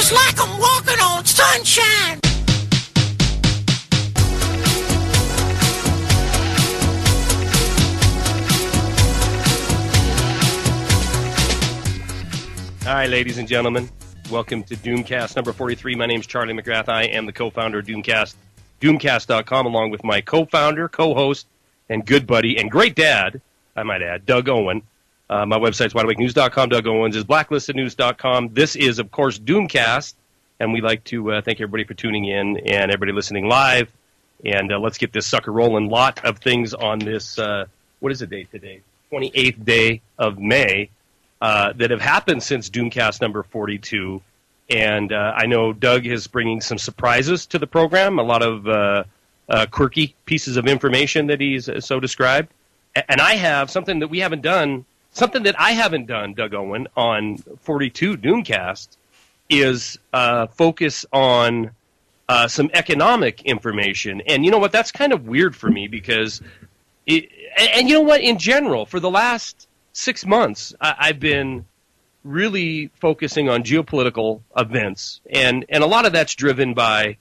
It's like I'm walking on sunshine. All right, ladies and gentlemen, welcome to Doomcast number 43. My name is Charlie McGrath. I am the co-founder of Doomcast, Doomcast.com, along with my co-founder, co-host, and good buddy, and great dad, I might add, Doug Owen. My website's wideawakenews.com. Doug Owens is blacklistednews.com. This is, of course, Doomcast, and we'd like to thank everybody for tuning in and everybody listening live. And let's get this sucker rolling. Lot of things on this, what is the date today? 28th day of May. That have happened since Doomcast number 42, and I know Doug is bringing some surprises to the program, a lot of quirky pieces of information that he's so described, and I have something that we haven't done, something that I haven't done, Doug Owen, on 42 Doomcast, is focus on some economic information, and you know what, that's kind of weird for me, because, and you know what, in general, for the last 6 months, I've been really focusing on geopolitical events, and a lot of that's driven by,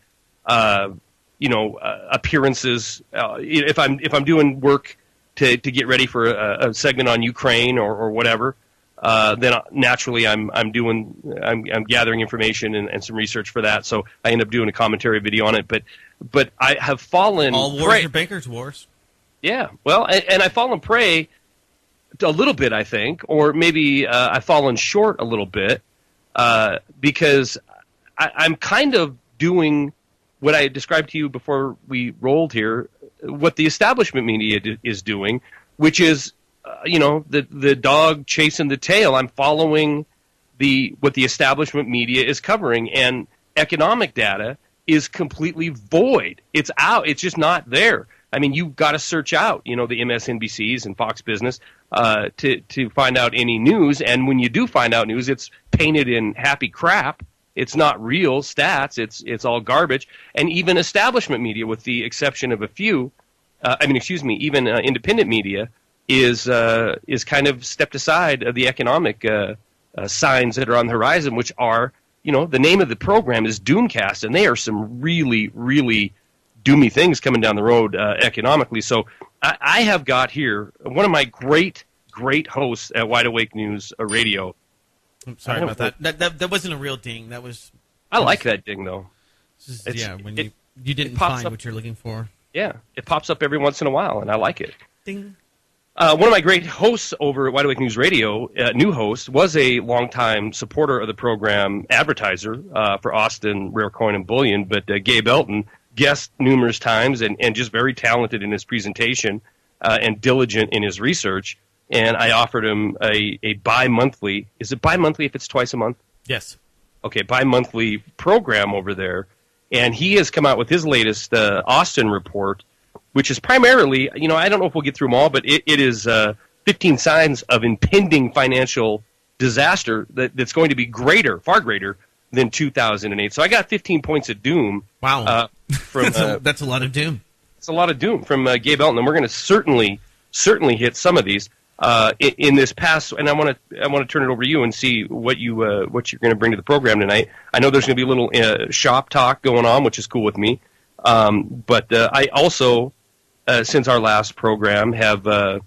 appearances. If I'm doing work to get ready for a segment on Ukraine or whatever, then naturally I'm gathering information and some research for that. So I end up doing a commentary video on it. But I have fallen all wars are bankers' wars. Yeah, well, and I've fallen prey a little bit, I think, or maybe I've fallen short a little bit because I'm kind of doing what I described to you before we rolled here, what the establishment media is doing, which is, the dog chasing the tail. I'm following what the establishment media is covering, and economic data is completely void. It's out. It's just not there. I mean, you've got to search out, the MSNBCs and Fox Business to find out any news. And when you do find out news, it's painted in happy crap. It's not real stats. It's all garbage. And even establishment media, with the exception of a few, even independent media, is kind of stepped aside of the economic signs that are on the horizon, which are, the name of the program is Doomcast, and they are some really, really doomy things coming down the road economically. So I have got here one of my great hosts at Wide Awake News Radio. I'm sorry about that. That wasn't a real ding. That was. I like that ding though. When you didn't find what you're looking for. Yeah, it pops up every once in a while, and I like it. Ding. One of my great hosts over at Wide Awake News Radio, new host, was a longtime supporter of the program, advertiser for Austin Rare Coin and Bullion, but Gabe Elton, guest numerous times and just very talented in his presentation and diligent in his research. And I offered him a bi-monthly. Is it bi-monthly if it's twice a month? Yes. Okay, bi-monthly program over there. And he has come out with his latest Austin report, which is primarily, I don't know if we'll get through them all, but it is 15 signs of impending financial disaster that's going to be far greater than 2008. So I got 15 points of doom. Wow. That's a lot of doom. It's a lot of doom from Gabe Elton, and we're going to certainly hit some of these in this past. And I want to turn it over to you and see what you're going to bring to the program tonight. I know there's going to be a little shop talk going on, which is cool with me. But I also, since our last program, have a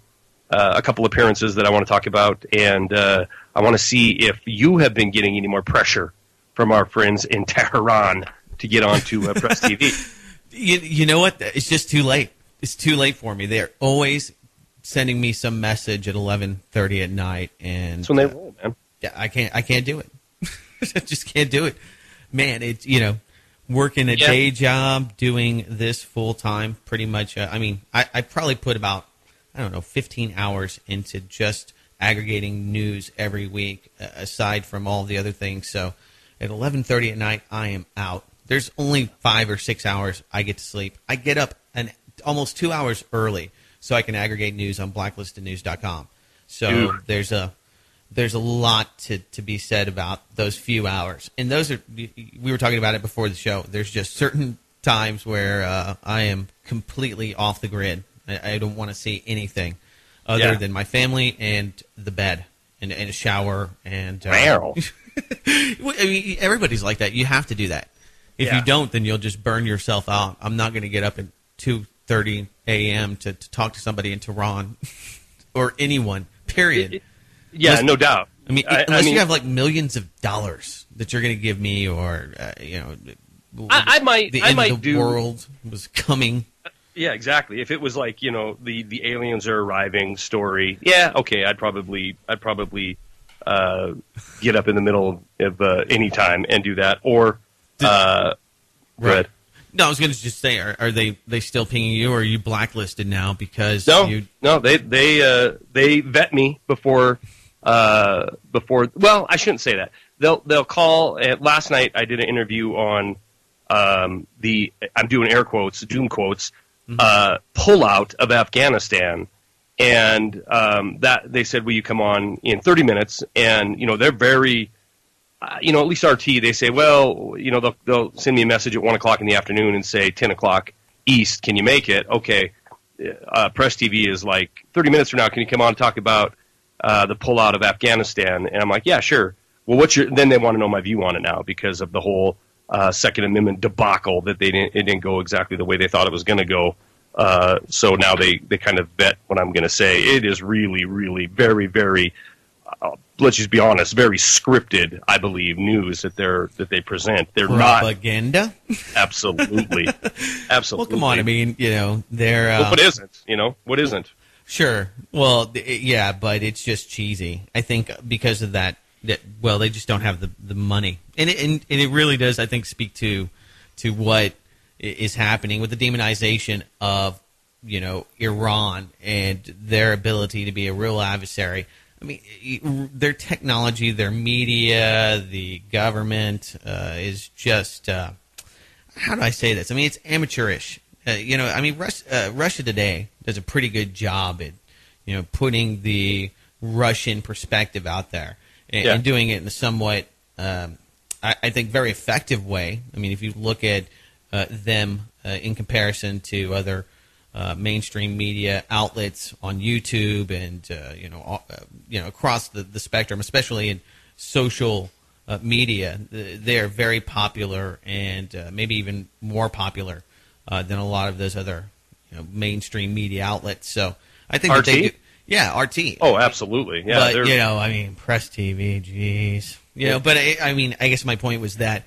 couple appearances that I want to talk about, and I want to see if you have been getting any more pressure from our friends in Tehran to get onto PressTV. You know what? It's just too late. It's too late for me. They're always sending me some message at 11:30 at night, and that's when they roll, man. Yeah, I can't do it. I just can't do it, man. It's working a day job, doing this full time, pretty much. I probably put about 15 hours into just aggregating news every week, aside from all the other things. So at 11:30 at night, I am out. There's only 5 or 6 hours I get to sleep. I get up almost 2 hours early so I can aggregate news on blacklistednews.com. So there's a lot to be said about those few hours. And those are, we were talking about it before the show. There's just certain times where I am completely off the grid. I don't want to see anything other than my family and the bed and a shower and I mean, everybody's like that. You have to do that. If you don't, then you'll just burn yourself out. I'm not going to get up at 2:30 a.m. to talk to somebody in Tehran or anyone, period. No doubt. I mean, unless you have like millions of dollars that you're going to give me, or I might the end of the do world was coming. Yeah, exactly. If it was like, the aliens are arriving story, yeah, okay, I'd probably get up in the middle of any time and do that. Or right. No, I was going to just say, are they still pinging you, or are you blacklisted now because No, they vet me before. Well, I shouldn't say that. They'll call. Last night I did an interview on I'm doing air quotes, doom quotes, pullout of Afghanistan, and that they said, will you come on in 30 minutes? And they're very, at least RT, they say, well, they'll send me a message at 1 o'clock in the afternoon and say 10 o'clock East, can you make it? Okay, PressTV is like 30 minutes from now, can you come on and talk about the pullout of Afghanistan? And I'm like, yeah, sure. Well, then they want to know my view on it now because of the whole Second Amendment debacle that it didn't go exactly the way they thought it was going to go. So now they kind of vet what I'm going to say. It is really, really very, very, let's just be honest, very scripted, I believe, news that they present. They're propaganda? Absolutely. Absolutely. Well, come on. I mean, they're... what isn't? What isn't? Sure. Well, yeah, but it's just cheesy. I think because of that, they just don't have the money. And it really does, I think, speak to what is happening with the demonization of, Iran and their ability to be a real adversary. I mean, their technology, their media, the government is just, how do I say this? I mean, it's amateurish. Russia Today does a pretty good job at, putting the Russian perspective out there and doing it in a somewhat, I think, very effective way. I mean, if you look at them in comparison to other mainstream media outlets on YouTube and across the spectrum, especially in social media, they are very popular and maybe even more popular than a lot of those other mainstream media outlets. So I think RT? that they do, yeah, RT. Oh, absolutely. Yeah, but PressTV, geez, But I guess my point was that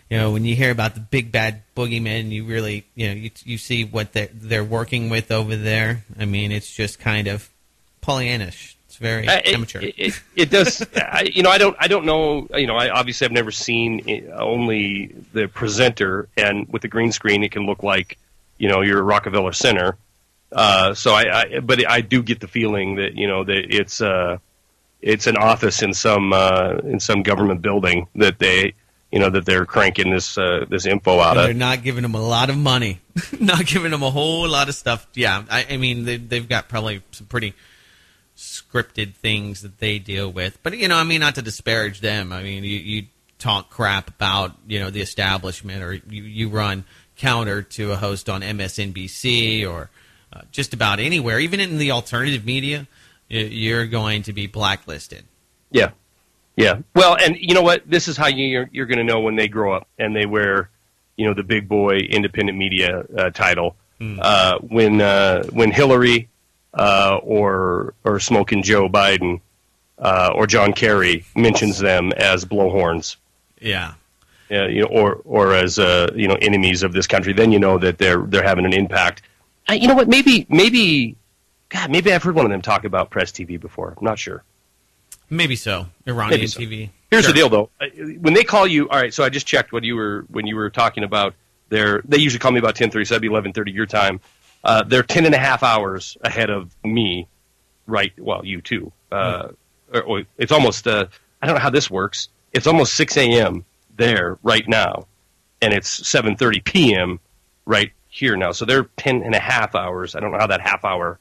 when you hear about the big bad boogeyman, you really you see what they're working with over there. I mean, it's just kind of Pollyannish. It's very amateur. It does. I don't know. I obviously have never seen only the presenter, and with the green screen, it can look like you're a Rockefeller Center. But I do get the feeling that that it's an office in some government building that they're cranking this info out of. They're not giving them a lot of money, not giving them a whole lot of stuff. Yeah, I mean they've got probably some pretty scripted things that they deal with. But not to disparage them. I mean, you talk crap about the establishment, or you run counter to a host on MSNBC or just about anywhere, even in the alternative media, you're going to be blacklisted. Yeah. Yeah. Well, and you know what? This is how you're going to know when they grow up and they wear, the big boy independent media title. When Hillary or smoking Joe Biden or John Kerry mentions them as blowhorns. Yeah. Or as enemies of this country, then you know that they're having an impact. You know what? Maybe I've heard one of them talk about PressTV before. I'm not sure. Maybe so. Iranian TV. Here's the deal, though. When they call you, all right. So I just checked when you were talking about they usually call me about 10:30, so that'd be 11:30 your time. They're 10 and a half hours ahead of me, right? Well, you too. It's almost. I don't know how this works. It's almost 6 a.m. there right now, and it's 7:30 p.m. right here now. So they're 10 and a half hours. I don't know how that half hour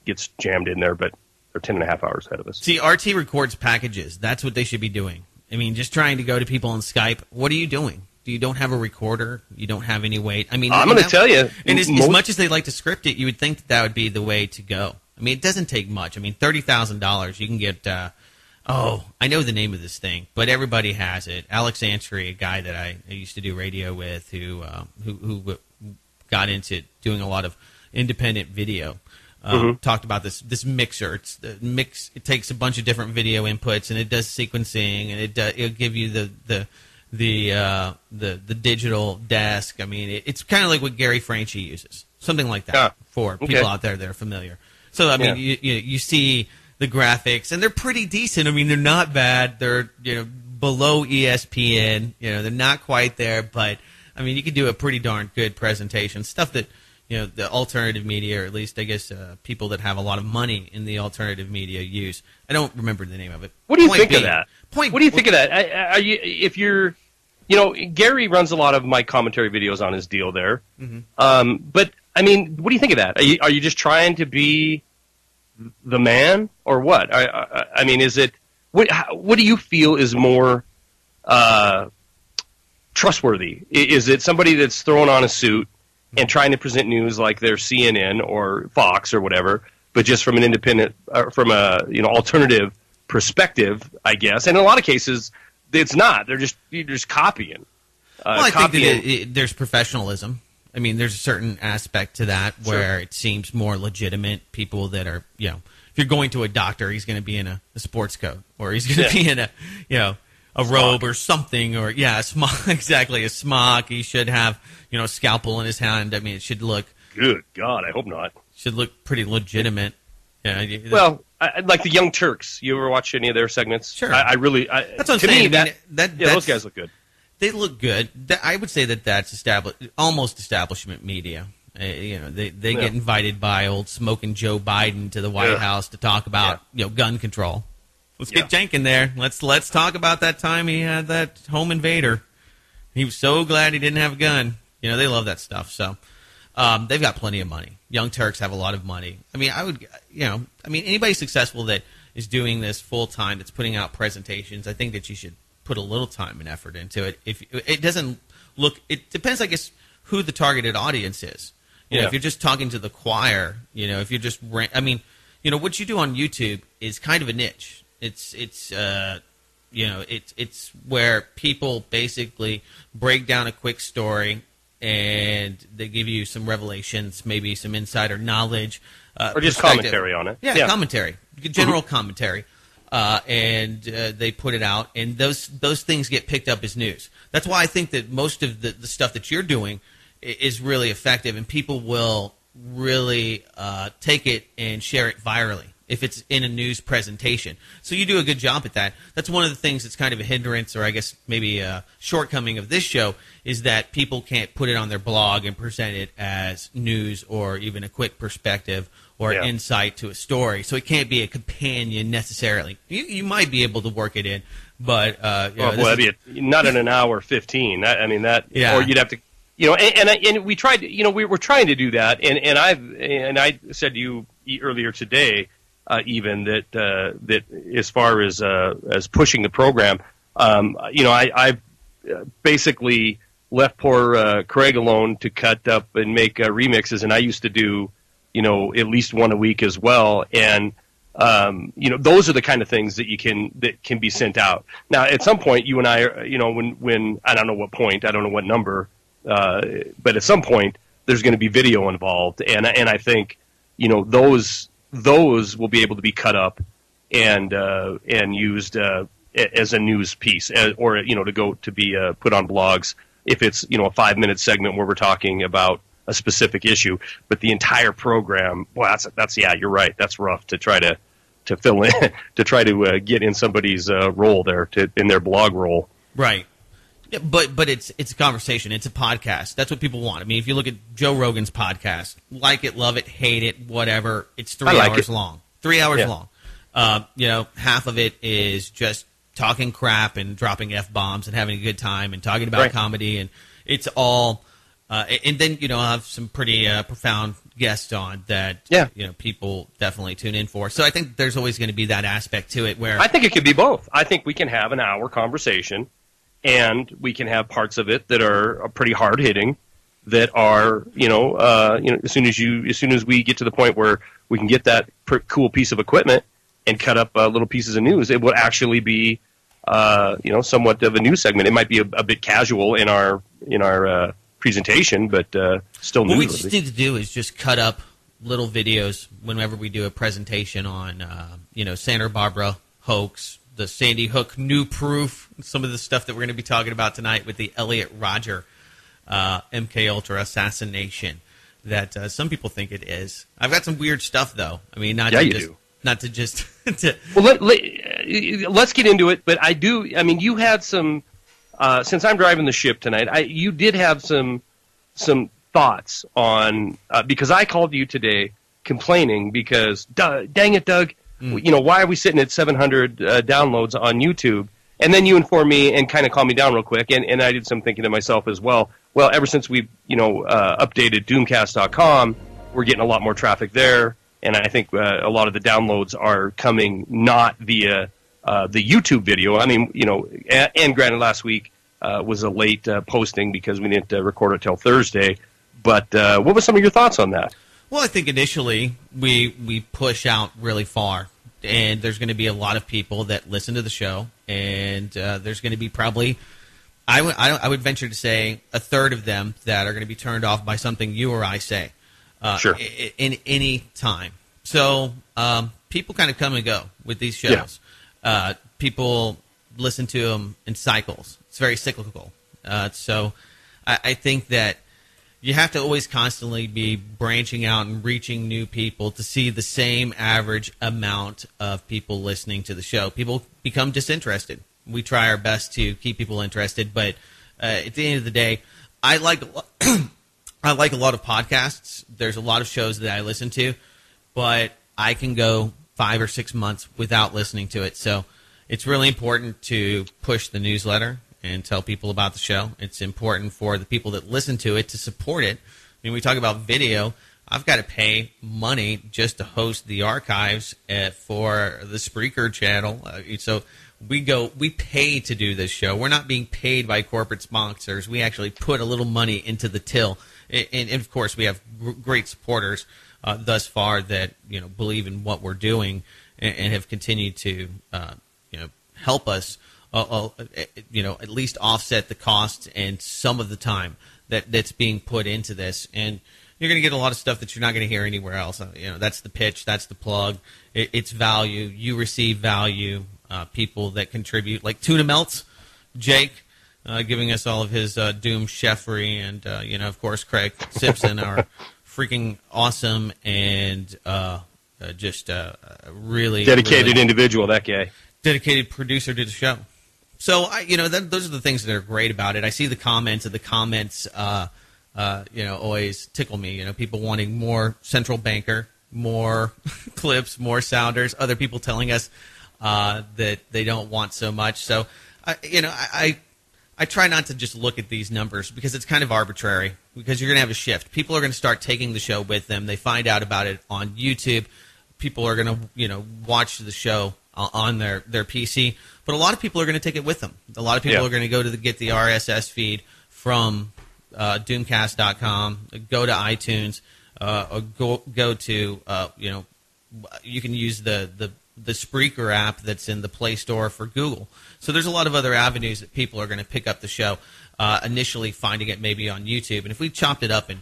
gets jammed in there, but they're 10 and a half hours ahead of us. See, RT records packages. That's what they should be doing. I mean, just trying to go to people on Skype. What are you doing? You don't have a recorder. You don't have any weight. I mean, I'm going to tell you. And as much as they like to script it, you would think that would be the way to go. I mean, it doesn't take much. I mean, $30,000, you can get a Oh, I know the name of this thing, but everybody has it. Alex Ansary, a guy that I used to do radio with, who got into doing a lot of independent video, talked about this mixer. It takes a bunch of different video inputs and it does sequencing, and it'll give you the digital desk. I mean, it's kind of like what Gary Franchi uses, something like that for people out there that are familiar. So I mean, you see the graphics, and they're pretty decent. I mean, they're not bad. They're below ESPN. They're not quite there, but I mean, you can do a pretty darn good presentation. Stuff that the alternative media, or at least I guess people that have a lot of money in the alternative media use. I don't remember the name of it. What do you think of that? What do you think of that? Gary runs a lot of my commentary videos on his deal there. But I mean, what do you think of that? Are you just trying to be the man, or what? I mean, is it what do you feel is more trustworthy? Is it somebody that's throwing on a suit and trying to present news like they're CNN or Fox or whatever, but just from an independent, from a alternative perspective, I guess? And in a lot of cases, it's not. You're just copying. Well, I think that there's professionalism. I mean, there's a certain aspect to that where it seems more legitimate. People that are, if you're going to a doctor, he's going to be in a sports coat, or he's going to be in a robe or something, or a smock, exactly, a smock. He should have, a scalpel in his hand. I mean, it should look. Good God, I hope not. Should look pretty legitimate. Yeah. Well, like the Young Turks. You ever watch any of their segments? Sure. That's what I'm saying. Those guys look good. They look good. I would say that's almost establishment media. They get invited by old smoking Joe Biden to the White House to talk about gun control. Let's get Cenk in there. Let's talk about that time he had that home invader. He was so glad he didn't have a gun. They love that stuff. So they've got plenty of money. Young Turks have a lot of money. I mean, anybody successful that is doing this full time, that's putting out presentations, I think that you should put a little time and effort into it. If it doesn't look, it depends, I guess, who the targeted audience is. If you're just talking to the choir, if you're just, what you do on YouTube is kind of a niche. It's where people basically break down a quick story and they give you some revelations, maybe some insider knowledge, or just commentary on it. Yeah, commentary, general commentary. And they put it out, and those things get picked up as news. That's why I think that most of the stuff that you're doing is really effective, and people will really take it and share it virally if it's in a news presentation. So you do a good job at that. That's one of the things that's kind of a hindrance, or I guess maybe a shortcoming of this show, is that people can't put it on their blog and present it as news or even a quick perspective or insight to a story. So it can't be a companion necessarily. You might be able to work it in, but not in an hour 15. Or you'd have to, and we tried. We were trying to do that, and I said to you earlier today, even that as far as pushing the program, I basically left poor Craig alone to cut up and make remixes, and I used to do at least one a week as well, and those are the kind of things that can be sent out. Now, at some point, you and I, when I don't know what point, I don't know what number, but at some point, there's going to be video involved, and I think those will be able to be cut up and used as a news piece, or to be put on blogs if it's a 5-minute segment where we're talking about a specific issue. But the entire program, well, that's you're right. That's rough to try to fill in, to try to get in somebody's role there, in their blog role. Right. Yeah, but it's a conversation. It's a podcast. That's what people want. I mean, if you look at Joe Rogan's podcast, like it, love it, hate it, whatever, it's 3 hours long. 3 hours long. Half of it is just talking crap and dropping F-bombs and having a good time and talking about comedy, and it's all and then I'll have some pretty profound guests on that people definitely tune in for. So I think there's always going to be that aspect to it where I think it could be both. I think we can have an hour conversation, and we can have parts of it that are pretty hard hitting, that are as soon as we get to the point where we can get that cool piece of equipment and cut up little pieces of news. It would actually be somewhat of a news segment. It might be a bit casual in our presentation, but still news. What we just need to do is just cut up little videos whenever we do a presentation on Santa Barbara hoax, the Sandy Hook new proof, some of the stuff that we're going to be talking about tonight with the Elliot Rodger MK Ultra assassination that some people think it is. I've got some weird stuff though. I mean, not to just Well, let's get into it, but I do. I mean, you had some since I'm driving the ship tonight. You did have some thoughts on because I called you today complaining because dang it, Doug, why are we sitting at 700 downloads on YouTube? And then you informed me and kind of calmed me down real quick, and I did some thinking to myself as well. Well, ever since we updated Doomcast.com, we're getting a lot more traffic there, and I think a lot of the downloads are coming not via the YouTube video. I mean, and granted, last week was a late posting because we didn't record it till Thursday. But what were some of your thoughts on that? Well, I think initially we push out really far, and there's going to be a lot of people that listen to the show, and there's going to be probably, I would venture to say, a third of them that are going to be turned off by something you or I say. Sure. In any time. So people kind of come and go with these shows. Yeah. People listen to them in cycles. It's very cyclical. So I think that you have to always constantly be branching out and reaching new people to see the same average amount of people listening to the show. People become disinterested. We try our best to keep people interested, but at the end of the day, I like a lot of podcasts. There's a lot of shows that I listen to, but I can go 5 or 6 months without listening to it. So it's really important to push the newsletter and tell people about the show. It's important for the people that listen to it to support it. I mean, we talk about video. I've got to pay money just to host the archives for the Spreaker channel. So we pay to do this show. We're not being paid by corporate sponsors. We actually put a little money into the till. And of course, we have great supporters thus far that believe in what we're doing and have continued to help us. At least offset the costs and some of the time that's being put into this. And you're going to get a lot of stuff that you're not going to hear anywhere else. That's the pitch. That's the plug. It's value. You receive value. People that contribute, like Tuna Melts, Jake, giving us all of his Doom chefery, and, of course, Craig Simpson, our freaking awesome and just really dedicated individual, that guy. Dedicated producer to the show. So, those are the things that are great about it. I see the comments, and the comments, always tickle me. People wanting more central banker, more clips, more sounders, other people telling us that they don't want so much. So, I try not to just look at these numbers because it's kind of arbitrary, because you're going to have a shift. People are going to start taking the show with them. They find out about it on YouTube. People are going to, watch the show on their PC, but a lot of people are going to take it with them. A lot of people are going to go to get the RSS feed from Doomcast.com, go to iTunes, or go to you can use the Spreaker app that's in the Play Store for Google. So there's a lot of other avenues that people are going to pick up the show. Initially, finding it maybe on YouTube, and if we chopped it up and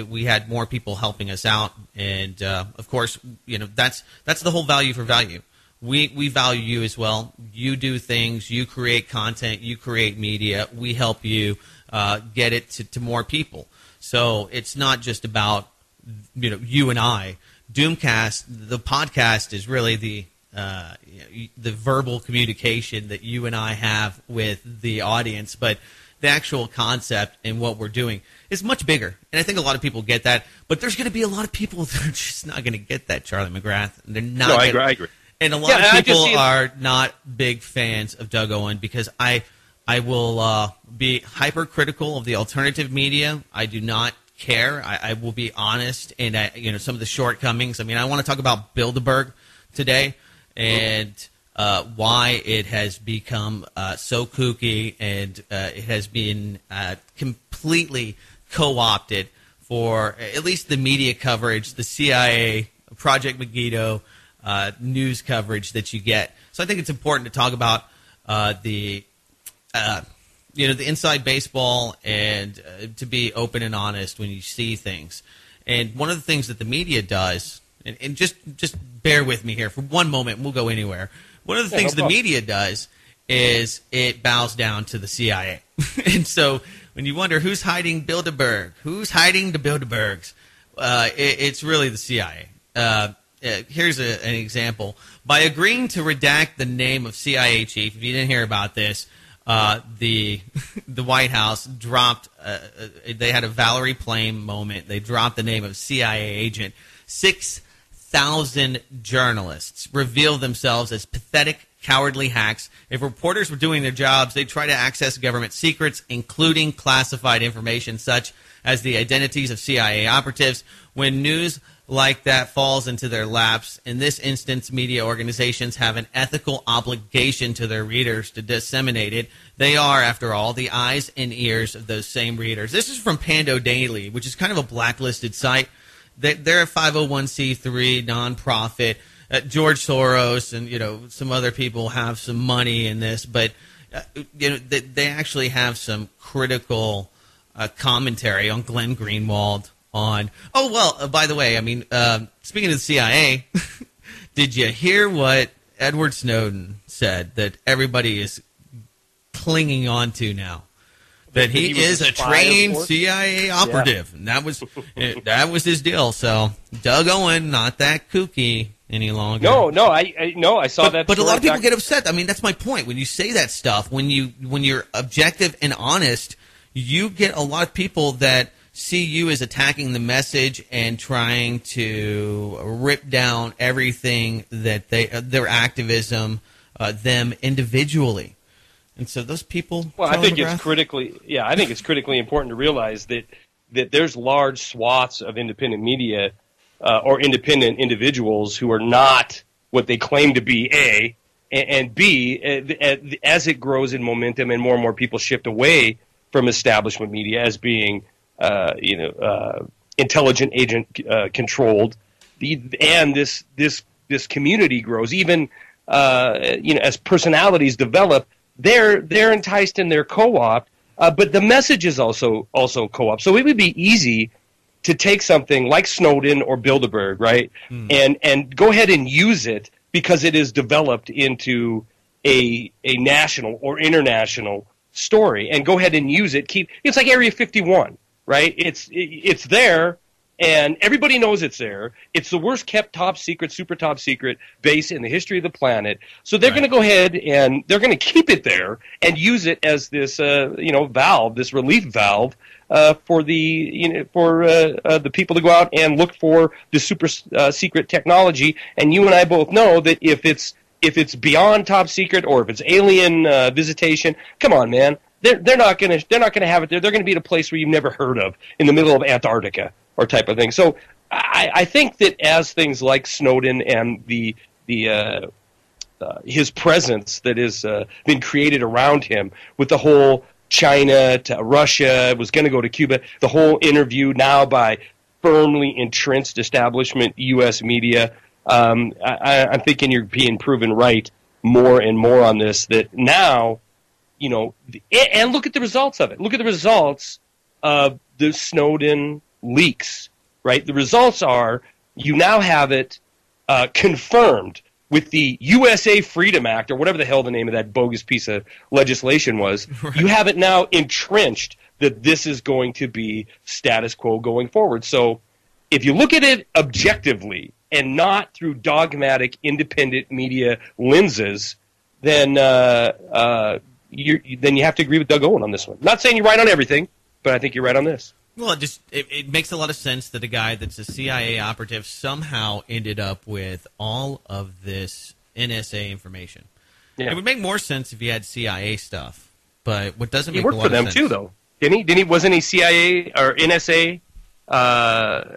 we had more people helping us out, and of course, that's the whole value for value. We value you as well. You do things. You create content. You create media. We help you get it to more people. So it's not just about you and I. Doomcast, the podcast, is really the verbal communication that you and I have with the audience, but the actual concept and what we're doing is much bigger. And I think a lot of people get that, but there's going to be a lot of people that are just not going to get that, Charlie McGrath. They're not. No, I agree. And a lot of people are not big fans of Doug Owen because I will be hypercritical of the alternative media. I do not care. I will be honest, and some of the shortcomings. I mean, I want to talk about Bilderberg today and why it has become so kooky, and it has been completely co-opted for at least the media coverage, the CIA, Project Megiddo, news coverage that you get. So I think it's important to talk about the inside baseball and to be open and honest when you see things. And one of the things that the media does, and just bear with me here for one moment, and we'll go anywhere. One of the things the media does is it bows down to the CIA. And so when you wonder who's hiding Bilderberg, who's hiding the Bilderbergs, it's really the CIA. Here's an example. By agreeing to redact the name of CIA chief, if you didn't hear about this, the White House dropped. They had a Valerie Plame moment. They dropped the name of CIA agent. 6,000 journalists revealed themselves as pathetic, cowardly hacks. If reporters were doing their jobs, they'd try to access government secrets, including classified information such as the identities of CIA operatives. When news like that falls into their laps, in this instance, media organizations have an ethical obligation to their readers to disseminate it. They are, after all, the eyes and ears of those same readers. This is from Pando Daily, which is kind of a blacklisted site. They're a 501c3 nonprofit. George Soros and some other people have some money in this, but they actually have some critical commentary on Glenn Greenwald. By the way, speaking of the CIA, did you hear what Edward Snowden said that everybody is clinging on to now? That he is a trained CIA operative. Yeah. And that was his deal. So Doug Owen, not that kooky any longer. I saw that. But a lot of people get upset. I mean, that's my point. When you say that stuff, when you're objective and honest, you get a lot of people that see you as attacking the message and trying to rip down everything that their activism, them individually. And so those people. Well, I think it's critically important to realize that there's large swaths of independent media or independent individuals who are not what they claim to be. A, and B, as it grows in momentum and more people shift away from establishment media as being intelligent agent controlled, and this community grows. Even as personalities develop. They're enticed and they're co-opt, but the message is also co-op. So it would be easy to take something like Snowden or Bilderberg, right, and go ahead and use it because it is developed into a national or international story, and go ahead and use it. It's like Area 51, right? It's there. And everybody knows it's there. It's the worst kept top secret, super top secret base in the history of the planet. So they're going to go ahead and they're going to keep it there and use it as this, valve, this relief valve for the people to go out and look for the super secret technology. And you and I both know that if it's beyond top secret or if it's alien visitation, come on, man. They're not going to have it there. They're going to be at a place where you've never heard of in the middle of Antarctica. Or type of thing. So I think that as things like Snowden and his presence that has been created around him with the whole China to Russia, was going to go to Cuba, the whole interview now by firmly entrenched establishment U.S. media, I'm thinking you're being proven right more and more on this, that now, and look at the results of it. Look at the results of the Snowden leaks, right? The results are you now have it confirmed with the USA Freedom Act, or whatever the hell the name of that bogus piece of legislation was. Right. You have it now entrenched that this is going to be status quo going forward. So if you look at it objectively and not through dogmatic independent media lenses, then you have to agree with Doug Owen on this one. Not saying you're right on everything, but I think you're right on this. Well, it makes a lot of sense that a guy that's a CIA operative somehow ended up with all of this NSA information. Yeah. It would make more sense if he had CIA stuff, but what doesn't make a lot of sense... He worked for them, too, though. Didn't he? Wasn't he CIA or NSA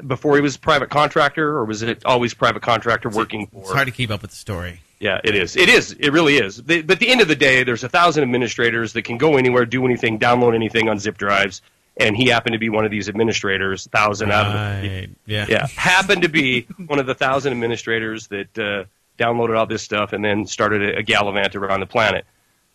before he was a private contractor, or was it always private contractor working for... It's hard to keep up with the story. Yeah, it is. It really is. But at the end of the day, there's 1,000 administrators that can go anywhere, do anything, download anything on zip drives. and he happened to be one of these administrators, 1,000 out of the happened to be one of the 1,000 administrators that downloaded all this stuff and then started a gallivant around the planet.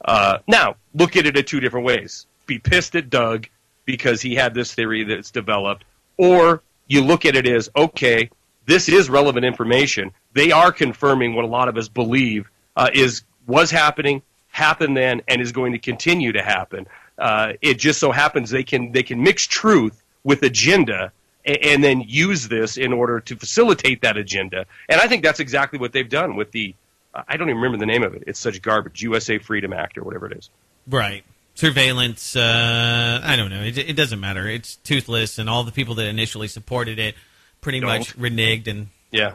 Now, look at it in two different ways. Be pissed at Doug because he had this theory that's developed, or you look at it as, okay, this is relevant information. They are confirming what a lot of us believe was happening, happened then, and is going to continue to happen. It just so happens they can mix truth with agenda and then use this in order to facilitate that agenda. And I think that's exactly what they've done with the I don't even remember the name of it. It's such garbage. USA Freedom Act or whatever it is. Right. Surveillance, I don't know. It doesn't matter. It's toothless, and all the people that initially supported it pretty much reneged and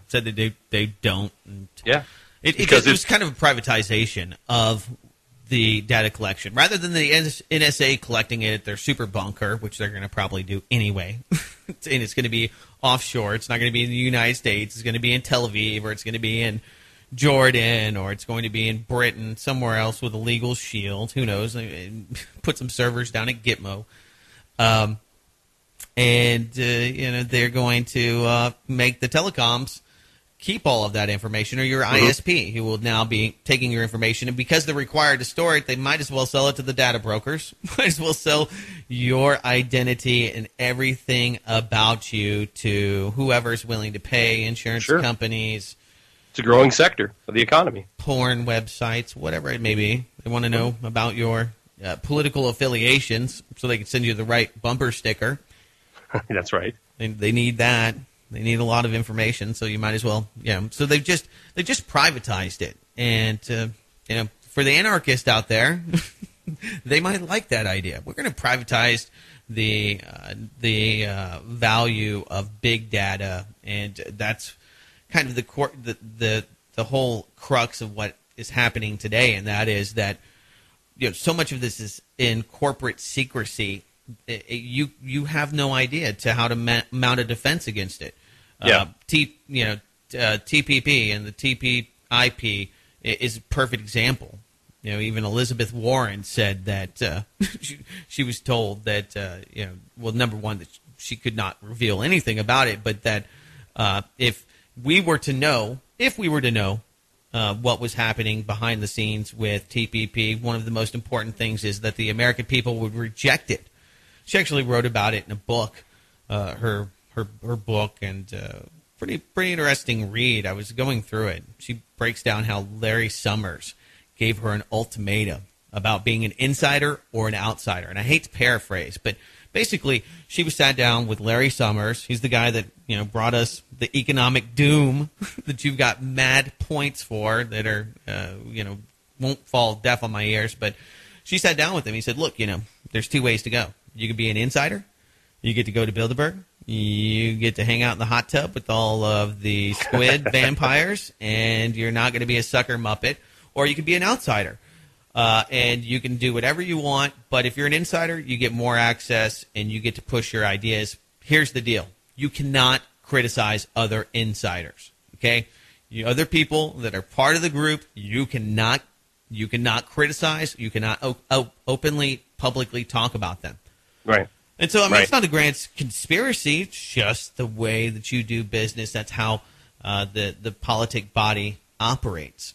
said that they don't. And it was kind of a privatization of the data collection. Rather than the NSA collecting it at their super bunker, which they're going to probably do anyway, and it's going to be offshore. It's not going to be in the United States. It's going to be in Tel Aviv, or it's going to be in Jordan, or it's going to be in Britain, somewhere else with a legal shield. Who knows? Put some servers down at Gitmo. They're going to make the telecoms keep all of that information, or your ISP, who will now be taking your information. And because they're required to store it, they might as well sell it to the data brokers. Might as well sell your identity and everything about you to whoever's willing to pay, insurance companies. It's a growing sector of the economy. Porn websites, whatever it may be. They want to know about your political affiliations so they can send you the right bumper sticker. That's right. They need that. They need a lot of information, so you might as well, So they just privatized it, and for the anarchist out there, they might like that idea. We're going to privatize the value of big data, and that's kind of the whole crux of what is happening today, and that is that so much of this is in corporate secrecy. You have no idea to how to mount a defense against it. TPP and the TPIP is a perfect example. Even Elizabeth Warren said that she was told that number one, that she could not reveal anything about it, but that if we were to know what was happening behind the scenes with TPP, one of the most important things is that the American people would reject it. She actually wrote about it in a book, her book, and pretty interesting read. I was going through it. She breaks down how Larry Summers gave her an ultimatum about being an insider or an outsider. And I hate to paraphrase, but basically she was sat down with Larry Summers. He's the guy that brought us the economic doom that you've got mad points for that are won't fall deaf on my ears. But she sat down with him. He said, look, there's two ways to go. You can be an insider. You get to go to Bilderberg. You get to hang out in the hot tub with all of the squid vampires, and you're not going to be a sucker muppet. Or you can be an outsider, and you can do whatever you want. But if you're an insider, you get more access, and you get to push your ideas. Here's the deal. You cannot criticize other insiders, okay? Other people that are part of the group, you cannot criticize. You cannot openly, publicly talk about them. Right. And so, it's not a grand conspiracy. It's just the way that you do business. That's how the politic body operates.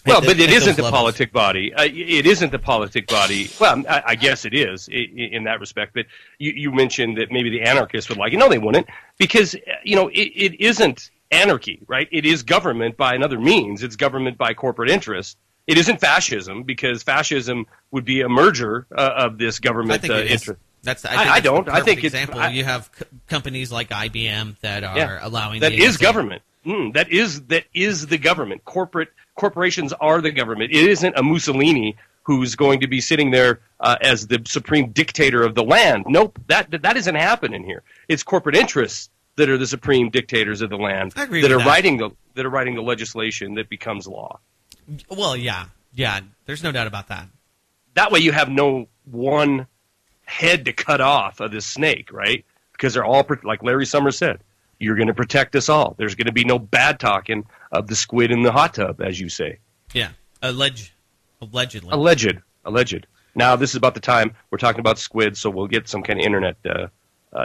Well, but it isn't the politic body. It isn't the politic body. Well, I guess it is in that respect. But you mentioned that maybe the anarchists would like it. No, they wouldn't, because it isn't anarchy, right? It is government by another means. It's government by corporate interest. It isn't fascism, because fascism would be a merger of this government interest. I don't. I think example. You have companies like IBM that are allowing that is government. That is the government. Corporations are the government. It isn't a Mussolini who's going to be sitting there as the supreme dictator of the land. Nope, that isn't happening here. It's corporate interests that are the supreme dictators of the land. I agree with that. That are writing the legislation that becomes law. Well, yeah. There's no doubt about that. That way, you have no one head to cut off of this snake, right? Because they're all, like Larry Summers said, you're going to protect us all. There's going to be no bad talking of the squid in the hot tub, as you say. Yeah, allegedly. Alleged. Now this is about the time we're talking about Squids, so we'll get some kind of internet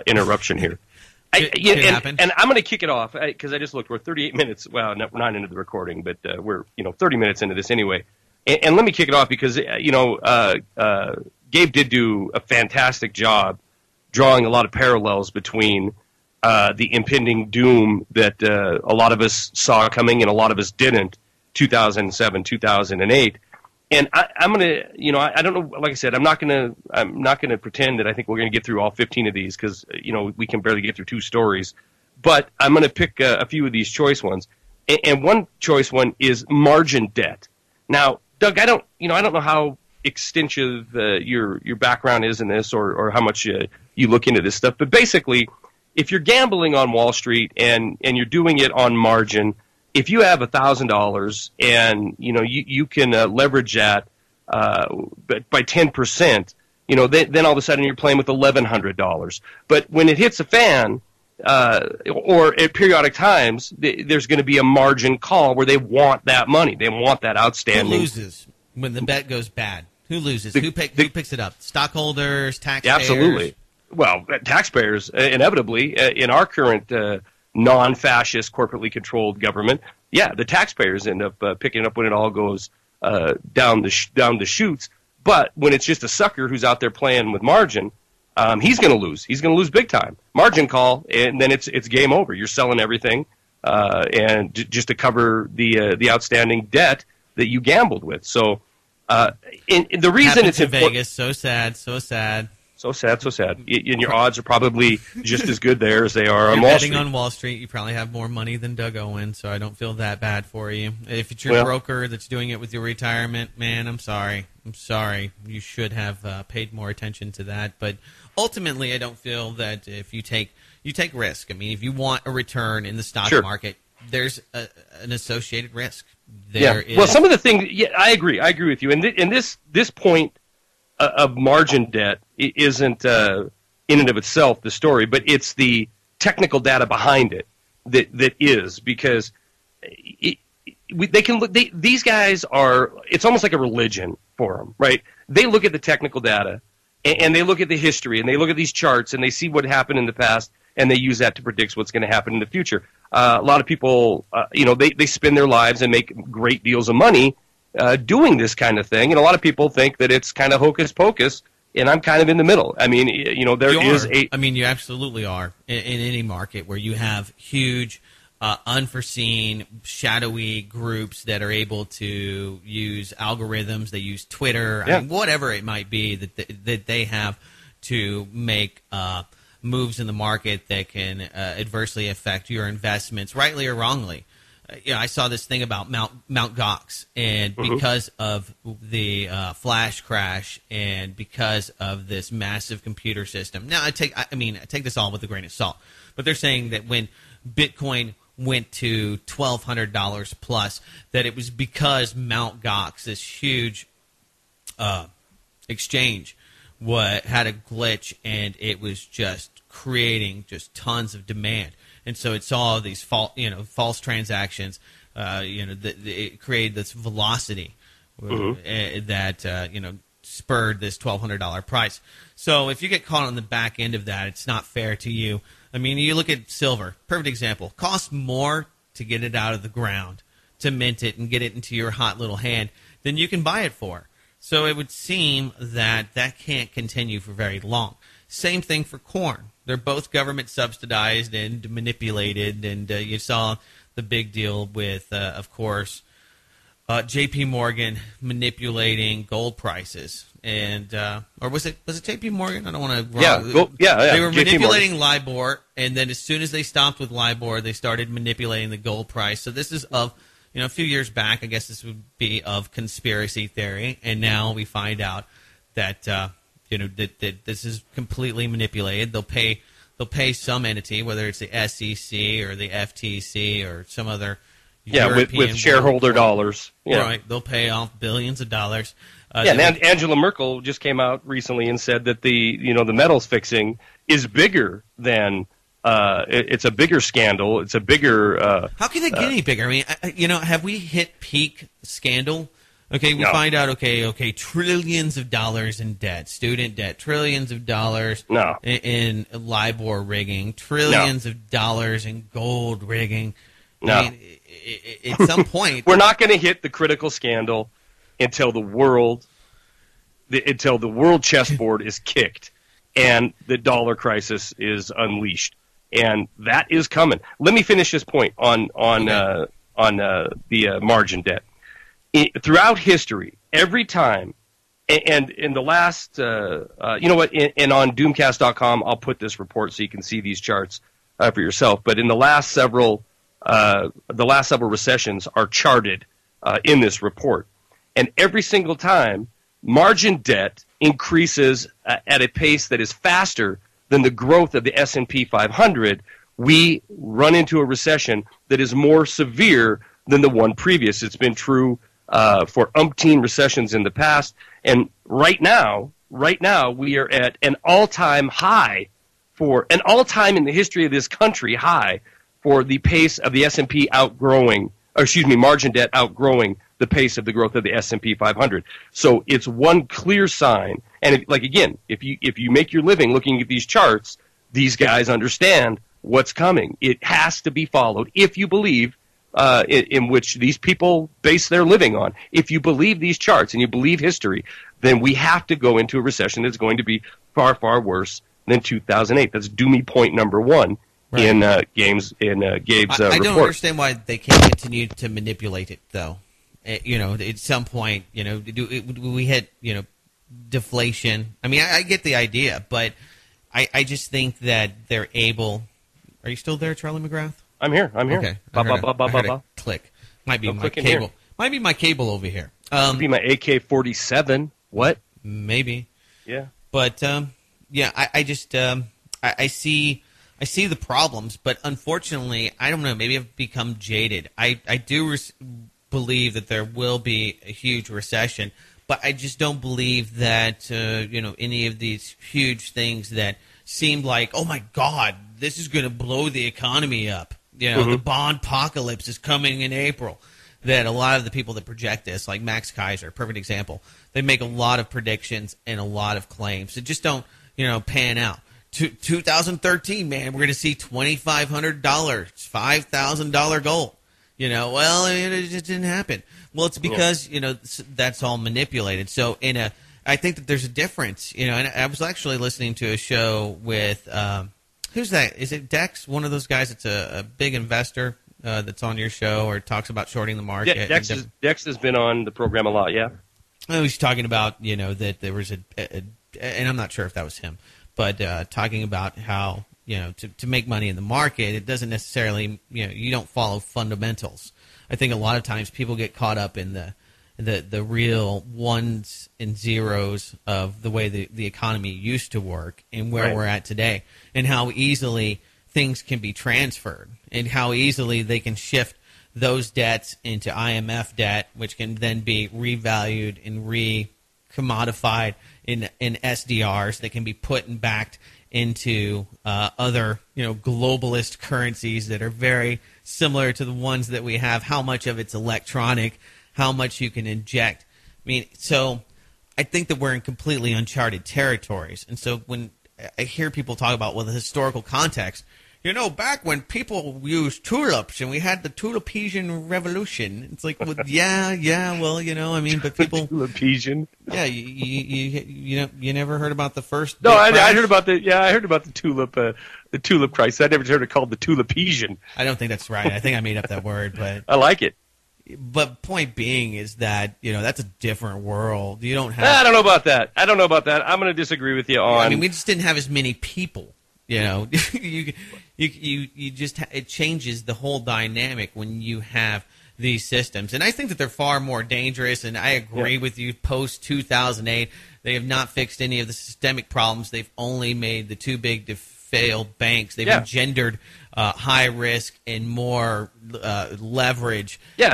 interruption here. And I'm going to kick it off because I just looked. We're 38 minutes. Well, no, we're not into the recording, but we're 30 minutes into this anyway. And let me kick it off because Gabe did do a fantastic job drawing a lot of parallels between the impending doom that a lot of us saw coming and a lot of us didn't, 2007, 2008. And I'm gonna, I don't know. Like I said, I'm not gonna pretend that I think we're gonna get through all 15 of these because we can barely get through 2 stories. But I'm gonna pick a few of these choice ones. And one choice one is margin debt. Now, Doug, I don't know how extensive your background is in this or how much you look into this stuff. But basically, if you're gambling on Wall Street and you're doing it on margin, if you have $1,000 and you can leverage that by 10%, then all of a sudden you're playing with $1,100. But when it hits a fan, or at periodic times, there's going to be a margin call where they want that money. They want that outstanding. Who loses when the bet goes bad? Who loses? Who picks it up? Stockholders, taxpayers? Absolutely. Well, taxpayers, inevitably, in our current non-fascist, corporately controlled government, the taxpayers end up picking it up when it all goes down the chutes. But when it's just a sucker who's out there playing with margin, he's going to lose. He's going to lose big time. Margin call, and then it's game over. You're selling everything, and just to cover the outstanding debt that you gambled with. So, the reason it's in Vegas, so sad. So sad. And your odds are probably just as good there as they are on Wall Street. Betting on Wall Street, you probably have more money than Doug Owen, so I don't feel that bad for you. If it's your broker that's doing it with your retirement, man, I'm sorry. You should have paid more attention to that. But ultimately, I don't feel that if you take risk. I mean, if you want a return in the stock market, there's an associated risk. Well, some of the things, I agree with you. And this point of margin debt isn't in and of itself the story, but it's the technical data behind it that is, because they can look. These guys are. It's almost like a religion for them, right? They look at the technical data and they look at the history and they look at these charts and they see what happened in the past and they use that to predict what's going to happen in the future. A lot of people, they spend their lives and make great deals of money doing this kind of thing, and a lot of people think that it's kind of hocus pocus, and I'm kind of in the middle. I mean, you absolutely are in any market where you have huge, unforeseen, shadowy groups that are able to use algorithms. They use Twitter, whatever it might be that they have to make moves in the market that can adversely affect your investments, rightly or wrongly. I saw this thing about Mount Gox, and because of the flash crash, and because of this massive computer system. Now, I take this all with a grain of salt, but they're saying that when Bitcoin went to $1,200 plus, that it was because Mount Gox, this huge exchange, had a glitch, and it was just creating just tons of demand. And so it saw these false transactions. It created this velocity that spurred this $1,200 price. So if you get caught on the back end of that, it's not fair to you. I mean, you look at silver, perfect example. Costs more to get it out of the ground, to mint it and get it into your hot little hand than you can buy it for. So it would seem that can't continue for very long. Same thing for corn. They're both government subsidized and manipulated, and you saw the big deal with, of course, J.P. Morgan manipulating gold prices, and or was it J.P. Morgan? I don't want to. They were manipulating LIBOR, and then as soon as they stopped with LIBOR, they started manipulating the gold price. So this is of a few years back. I guess this would be of conspiracy theory, and now we find out that. That this is completely manipulated. They'll pay some entity, whether it's the SEC or the FTC or some other European with shareholder dollars. Right, they'll pay off billions of dollars. And Angela Merkel just came out recently and said that the metals fixing is bigger than it's a bigger scandal. It's a bigger. How can they get any bigger? I mean, have we hit peak scandal? Okay, we find out, okay, trillions of dollars in debt, student debt, trillions of dollars in LIBOR rigging, trillions of dollars in gold rigging. I mean, at some point... We're not going to hit the critical scandal until the world chessboard is kicked and the dollar crisis is unleashed. And that is coming. Let me finish this point on the margin debt. Throughout history, every time, and in the last, you know what, and on Doomcast.com, I'll put this report so you can see these charts for yourself. But in the last several recessions are charted in this report, and every single time, margin debt increases at a pace that is faster than the growth of the S&P 500. We run into a recession that is more severe than the one previous. It's been true for umpteen recessions in the past, and right now we are at an all-time high for an all-time in the history of this country high for the pace of the S&P margin debt outgrowing the pace of the growth of the S&P 500. So it's one clear sign. And if you make your living looking at these charts, these guys understand what's coming. It has to be followed if you believe. In which these people base their living on. If you believe these charts and you believe history, then we have to go into a recession that's going to be far, far worse than 2008. That's Doomy point number one in Gabe's report. I don't understand why they can't continue to manipulate it, though. At some point, we hit, deflation. I mean, I get the idea, but I just think that they're able. Are you still there, Charlie McGrath? I'm here. Okay. I heard a click. Might be my cable. Here. Might be my cable over here. Could be my AK-47. What? Maybe. Yeah. But I just I see the problems, but unfortunately, I don't know. Maybe I've become jaded. I do believe that there will be a huge recession, but I just don't believe that any of these huge things that seemed like, oh my God, this is going to blow the economy up. The bond apocalypse is coming in April. That a lot of the people that project this, like Max Kaiser, perfect example, they make a lot of predictions and a lot of claims that just don't, pan out. 2013, man, we're going to see $2,500, $5,000 gold. It just didn't happen. Well, it's because that's all manipulated. So I think that there's a difference. And I was actually listening to a show with. Who's that? Is it Dex? One of those guys that's a big investor that's on your show or talks about shorting the market? Yeah, Dex has been on the program a lot, yeah. He's talking about, that there was and I'm not sure if that was him, but talking about how, to make money in the market, it doesn't necessarily, you don't follow fundamentals. I think a lot of times people get caught up in the real ones and zeros of the way the economy used to work and where we're at today, and how easily things can be transferred and how easily they can shift those debts into IMF debt, which can then be revalued and re-commodified in SDRs that can be put and backed into other globalist currencies that are very similar to the ones that we have. How much of it's electronic, how much you can inject. I mean, so I think that we're in completely uncharted territories. And so when I hear people talk about, the historical context, back when people used tulips and we had the Tulipesian Revolution, it's like, but people... Tulipesian? Yeah, you never heard about the first... No, I heard about the tulip crisis. I never heard it called the Tulipesian. I don't think that's right. I think I made up that word, but... I like it. But point being is that, that's a different world. You don't have... I don't know about that. I'm going to disagree with you on... I mean, we just didn't have as many people. You just it changes the whole dynamic when you have these systems, and I think that they're far more dangerous. And I agree with you. Post 2008, they have not fixed any of the systemic problems. They've only made the too big to fail banks. They've engendered high risk and more leverage. Yeah,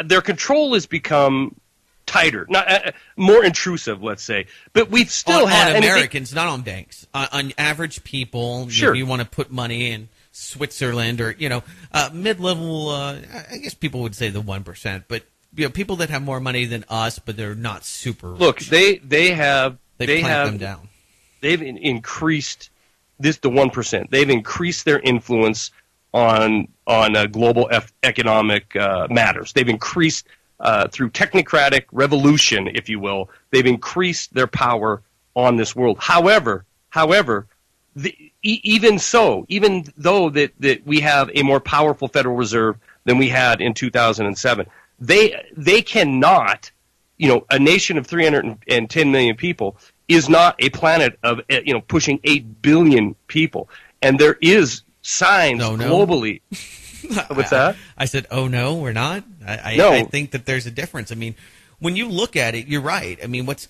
their control has become tighter, not more intrusive, let's say. But we've still had on Americans, not on banks. On average people, sure. If you want to put money in Switzerland or mid-level, I guess people would say the 1%, but people that have more money than us, but they're not super rich. Look, they have them down. They've increased the 1%. They've increased their influence on global economic matters. They've increased through technocratic revolution, if you will. They've increased their power on this world. However, even though that we have a more powerful Federal Reserve than we had in 2007, they cannot, a nation of 310 million people is not a planet of pushing 8 billion people, and there is signs globally. What's that? I said, oh no, we're not. No. I think that there's a difference. I mean, when you look at it, you're right. I mean, what's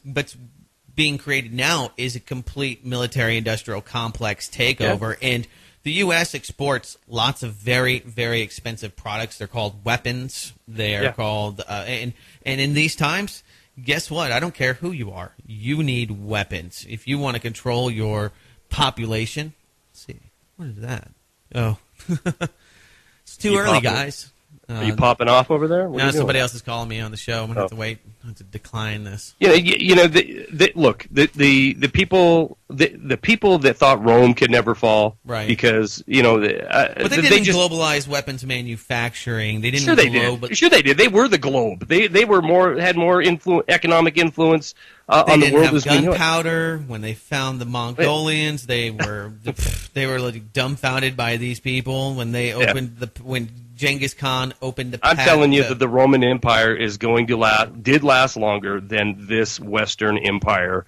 being created now is a complete military-industrial complex takeover, and the U.S. exports lots of very, very expensive products. They're called weapons. They're called, and in these times, guess what? I don't care who you are. You need weapons. If you want to control your population, let's see, what is that? Oh, it's too early, guys. Are you popping off over there? No, somebody else is calling me on the show. I'm gonna have to wait. I have to decline this. Look, the people that thought Rome could never fall, right? Because but they didn't globalize weapons manufacturing. They didn't. Sure, they did. They were the globe. They had more economic influence on the world. They didn't have gunpowder. When they found the Mongolians, they were like dumbfounded by these people when they opened when Genghis Khan opened the path. I'm telling you that the Roman Empire is going to last longer than this Western Empire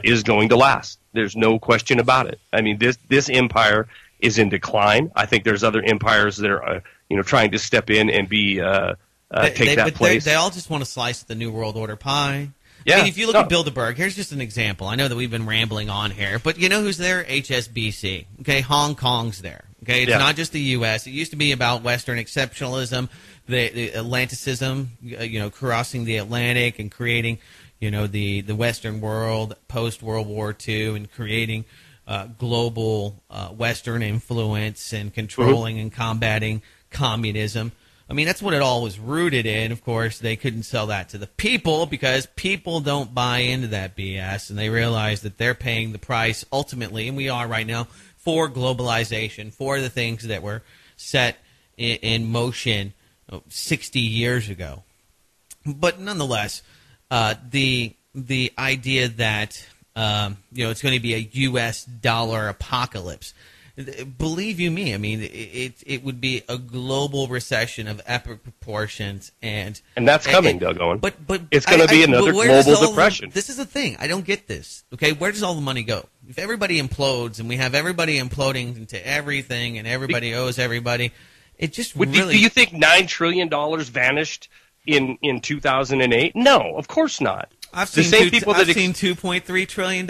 is going to last. There's no question about it. I mean, this empire is in decline. I think there's other empires that are trying to step in and take that place. They all just want to slice the New World Order pie. Yeah. I mean, if you look at Bilderberg, here's just an example. I know that we've been rambling on here, but you know who's there? HSBC. Okay, Hong Kong's there. Okay, it's not just the U.S. It used to be about Western exceptionalism, the Atlanticism, crossing the Atlantic and creating, the Western world post-World War II and creating global Western influence and controlling and combating communism. I mean, that's what it all was rooted in. Of course, they couldn't sell that to the people because people don't buy into that BS, and they realize that they're paying the price ultimately, and we are right now, for globalization, for the things that were set in motion 60 years ago. But nonetheless, the idea that it's going to be a U.S. dollar apocalypse. Believe you me, I mean, it would be a global recession of epic proportions, and that's coming, Doug Owen. But it's going to be another global depression. This is the thing. I don't get this. Okay, where does all the money go? If everybody implodes and we have everybody imploding into everything, and everybody owes everybody, it just really. Do you think $9 trillion vanished in 2008? No, of course not. I've seen $2.3 trillion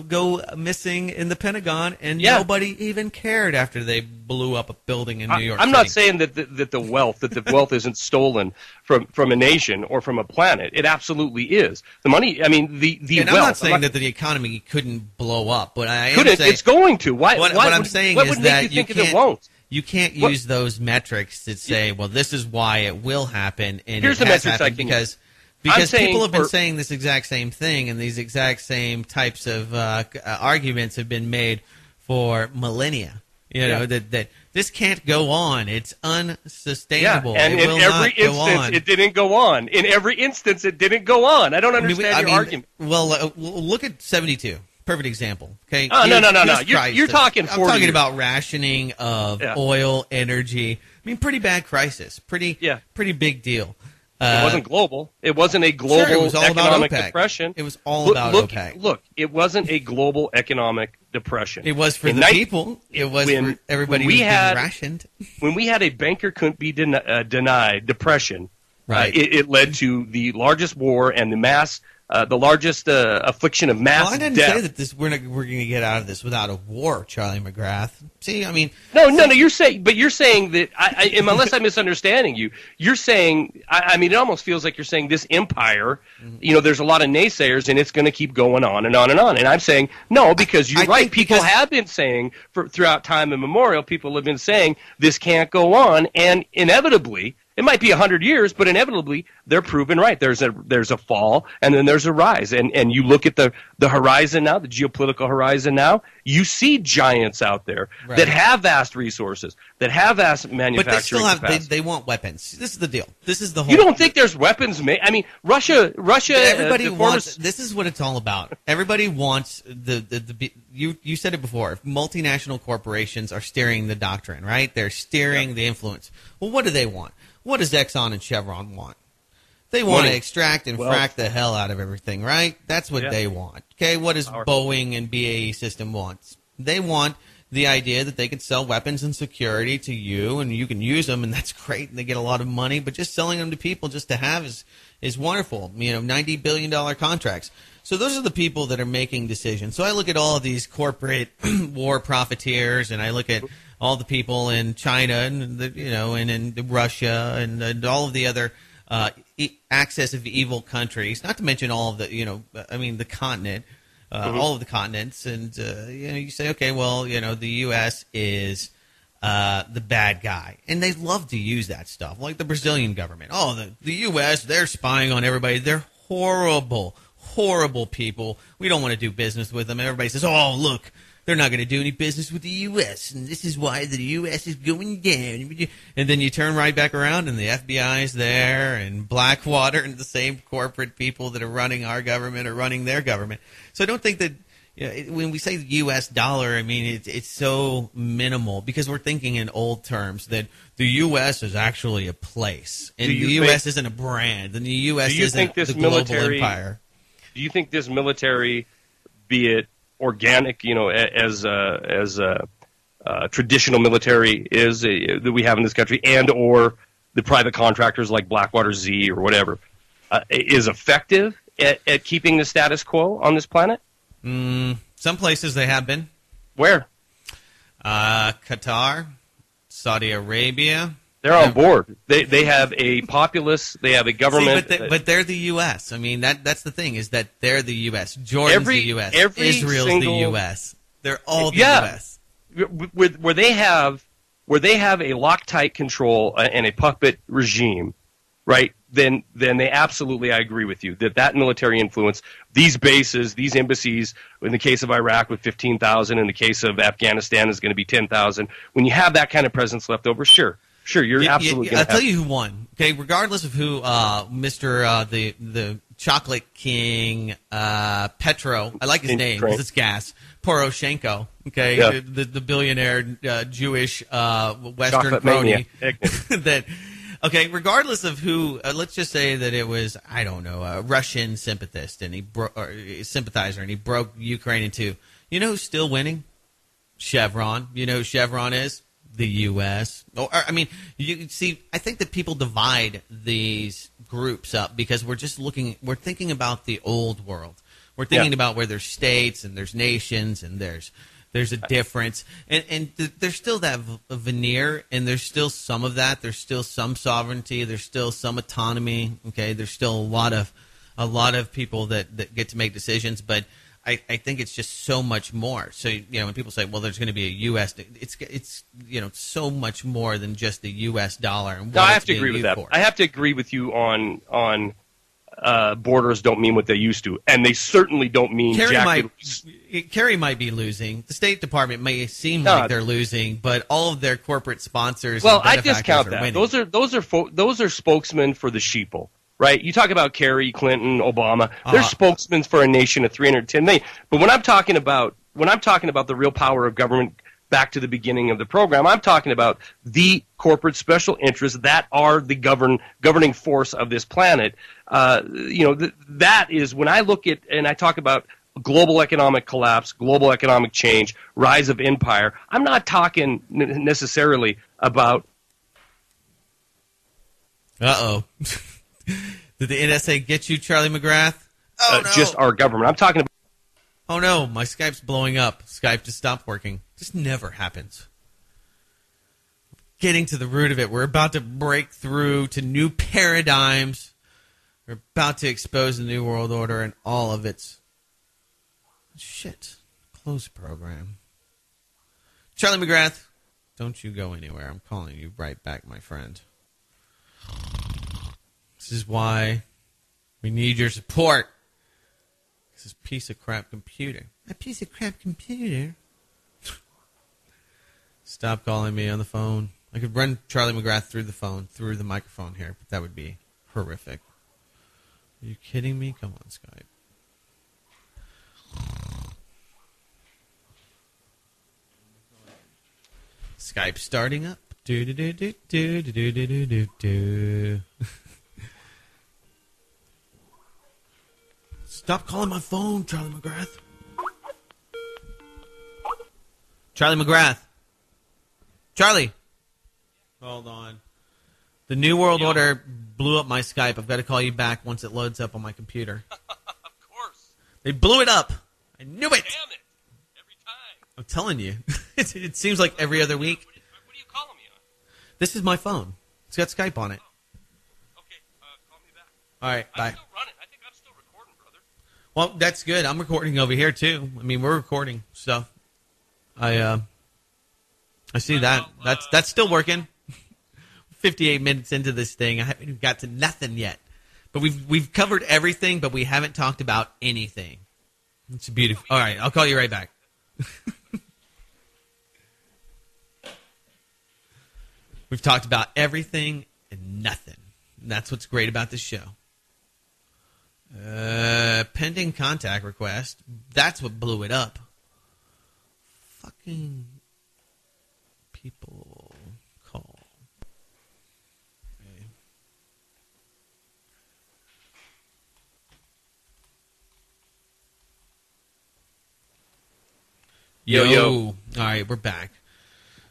go missing in the Pentagon, and nobody even cared after they blew up a building in New York City. I'm not saying that the wealth isn't stolen from a nation or from a planet. It absolutely is. The money, I mean, the and wealth. I'm not saying that the economy couldn't blow up, but I am saying it's going to. What I'm saying is that you can't What? use those metrics to say, well, this is why it will happen, and here's it the has metrics happened because people have been saying this exact same thing, and these exact same types of arguments have been made for millennia. That this can't go on. It's unsustainable. And in every instance, it didn't go on. In every instance, it didn't go on. I don't understand your argument. Well, look at 72. Perfect example. Okay. Oh, no. You're talking 40 I'm talking years. about rationing of oil, energy. I mean, pretty bad crisis. Pretty big deal. It wasn't global. It wasn't a global economic depression. It was all about OPEC. Look, it wasn't a global economic depression. It was for the people. It was for everybody who was being rationed. When we had a banker couldn't be denied depression, right? It led to the largest war and the largest affliction of mass death. I didn't say that we're going to get out of this without a war, Charlie McGrath. See, I mean, no. You're saying that. Unless I'm misunderstanding you, you're saying. I mean, it almost feels like you're saying this empire. There's a lot of naysayers, and it's going to keep going on and on and on. And I'm saying no, because you're right. People have been saying throughout time immemorial. People have been saying this can't go on, and inevitably, It might be 100 years, but inevitably they're proven right. There's a fall and then there's a rise. And you look at the horizon now, the geopolitical horizon now, you see giants out there that have vast resources, that have vast manufacturing But they still have capacity. they want weapons. This is the deal. This is the whole. You don't think there's weapons made? I mean, Russia. Everybody wants. This is what it's all about. Everybody wants the. You said it before. Multinational corporations are steering the doctrine, right? They're steering the influence. Well, what do they want? What does Exxon and Chevron want? They want to extract and frack the hell out of everything, right? That's what they want. Okay, what does Boeing and BAE System want? They want the idea that they can sell weapons and security to you, and you can use them, and that's great, and they get a lot of money. But just selling them to people just to have is wonderful. $90 billion contracts. So those are the people that are making decisions. So I look at all of these corporate war profiteers, and I look at all the people in China and and in Russia and all of the other axis of evil countries. Not to mention all of the the continent, all of the continents, and you say, okay, well, the U.S. is the bad guy, and they love to use that stuff, like the Brazilian government. Oh, the U.S. they're spying on everybody. They're horrible people. We don't want to do business with them. And everybody says, oh, look, they're not going to do any business with the U.S., and this is why the U.S. is going down. And then you turn right back around, and the FBI is there, and Blackwater, and the same corporate people that are running our government are running their government. So I don't think that when we say the U.S. dollar, I mean, it's so minimal because we're thinking in old terms that the U.S. is actually a place, and the U.S. isn't a brand, and the U.S. isn't the global empire. Do you think this military, be it organic, as traditional military is that we have in this country, and or the private contractors like Blackwater Z or whatever, is effective at keeping the status quo on this planet? Some places they have been. Where? Qatar, Saudi Arabia. They're on board. They have a populace. They have a government. See, but they're the U.S. I mean, that's the thing, is that they're the U.S. Jordan's the U.S. Israel's the U.S. They're all the U.S. Where they have a Loctite control and a puppet regime, right? Then they absolutely, I agree with you that military influence, these bases, these embassies, in the case of Iraq with 15,000, in the case of Afghanistan is going to be 10,000. When you have that kind of presence left over, sure, you're absolutely. I'll tell you who won. Okay, regardless of who, Mr. The Chocolate King, Petro. I like his name because it's gas. Poroshenko. Okay, the billionaire Jewish Western crony that. Okay, regardless of who, let's just say that it was, I don't know, a Russian sympathizer, and he broke Ukraine in two. You know who's still winning? Chevron. You know who Chevron is? The U.S. I mean, you see, I think that people divide these groups up because we're thinking about the old world. We're thinking about where there's states and there's nations and there's a difference, and there's still that veneer, and there's still some of that. There's still some sovereignty. There's still some autonomy. Okay, there's still a lot of people that get to make decisions, but I think it's just so much more. So when people say, well, there's going to be a U.S., it's so much more than just the U.S. dollar. And I have to agree with that. I have to agree with you on. Borders don't mean what they used to, and they certainly don't mean Kerry might be losing. The State Department may seem like they're losing, but all of their corporate sponsors. Well, I discount that. Winning. Those are spokesmen for the sheeple, right? You talk about Kerry, Clinton, Obama. They're spokesmen for a nation of 310 million. But when I'm talking about the real power of government. Back to the beginning of the program, I'm talking about the corporate special interests that are the governing force of this planet. That is when I look at and I talk about global economic collapse, global economic change, rise of empire. I'm not talking necessarily about. Did the NSA get you, Charlie McGrath? Oh no. Just our government. I'm talking about. Oh no, my Skype's blowing up. Skype just stopped working. This never happens. Getting to the root of it. We're about to break through to new paradigms. We're about to expose the New World Order and all of its shit. Close program. Charlie McGrath, don't you go anywhere. I'm calling you right back, my friend. This is why we need your support. This is piece of crap computer. A piece of crap computer? Stop calling me on the phone. I could run Charlie McGrath through the phone, through the microphone here, but that would be horrific. Are you kidding me? Come on, Skype. Skype starting up. Do do do do do do do do do do. Stop calling my phone, Charlie McGrath. Charlie McGrath. Charlie. Hold on. The New World Order blew up my Skype. I've got to call you back once it loads up on my computer. Of course. They blew it up. I knew it. Damn it. Every time. I'm telling you. It seems like every other week. What are you calling me on? This is my phone. It's got Skype on it. Okay, call me back. All right, bye. I'm still running. I think I'm still recording, brother. Well, that's good. I'm recording over here, too. I mean, we're recording stuff. I see that. That's still working. 58 minutes into this thing. I haven't got to nothing yet. But we've covered everything, but we haven't talked about anything. It's beautiful. All right, I'll call you right back. We've talked about everything and nothing. And that's what's great about this show. Pending contact request. That's what blew it up. Fucking people call. Okay. Yo. All right, we're back.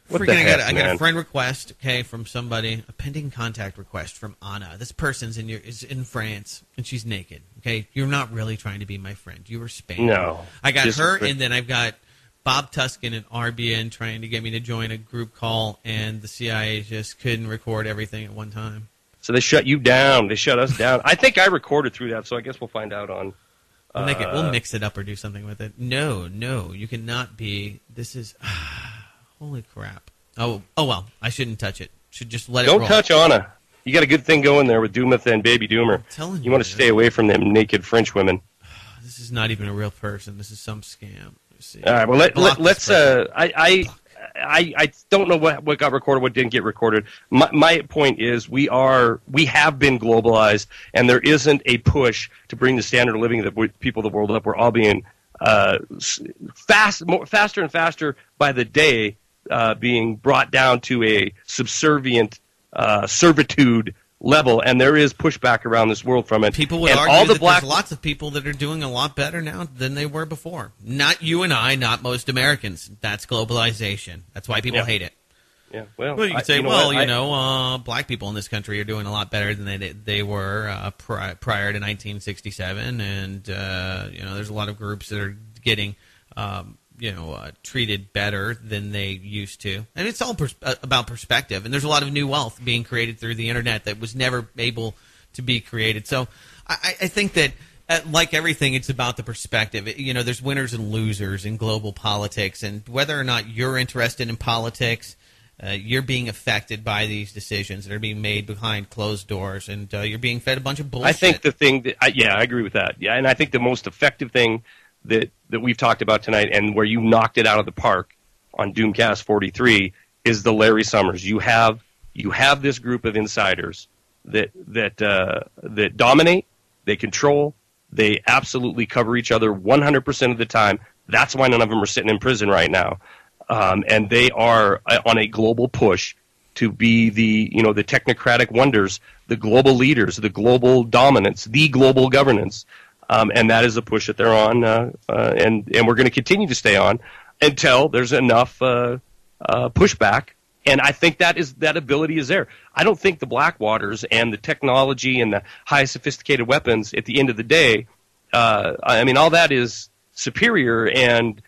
What the heck, I got a man? friend request, okay, from somebody, a pending contact request from Anna. This person is in France, and she's naked, okay? You're not really trying to be my friend. You were spamming. No. I got her, and then I've got Bob Tuskin and RBN trying to get me to join a group call, and the CIA just couldn't record everything at one time. So they shut you down. They shut us down. I think I recorded through that, so I guess we'll find out on... We'll mix it up or do something with it. No, you cannot be... This is... Holy crap. Oh, well, I shouldn't touch it. Should just let it roll. Don't touch Anna. You got a good thing going there with Doometh and Baby Doomer. I'm telling you. You want to stay away from them naked French women. This is not even a real person. This is some scam. See. All right, well, let's... I don't know what got recorded, what didn't get recorded. My point is we have been globalized, and there isn't a push to bring the standard of living of the people of the world up. We're all being faster and faster by the day, being brought down to a subservient servitude level, and there is pushback around this world from it. People would argue that there's lots of people that are doing a lot better now than they were before. Not you and I, not most Americans. That's globalization. That's why people hate it. Yeah, well, you could say, black people in this country are doing a lot better than they were prior to 1967, and there's a lot of groups that are getting treated better than they used to. And it's all about perspective. And there's a lot of new wealth being created through the internet that was never able to be created. So I think that, like everything, it's about the perspective. There's winners and losers in global politics. And whether or not you're interested in politics, you're being affected by these decisions that are being made behind closed doors. And you're being fed a bunch of bullshit. I think the thing that, I agree with that. Yeah, and I think the most effective thing that we've talked about tonight, and where you knocked it out of the park on Doomcast 43, is the Larry Summers. You have this group of insiders that dominate, they control, they absolutely cover each other 100% of the time. That's why none of them are sitting in prison right now, and they are on a global push to be the technocratic wonders, the global leaders, the global dominance, the global governance. And that is a push that they're on, and we're going to continue to stay on until there's enough pushback. And I think that ability is there. I don't think the Blackwaters and the technology and the high sophisticated weapons at the end of the day, all that is superior and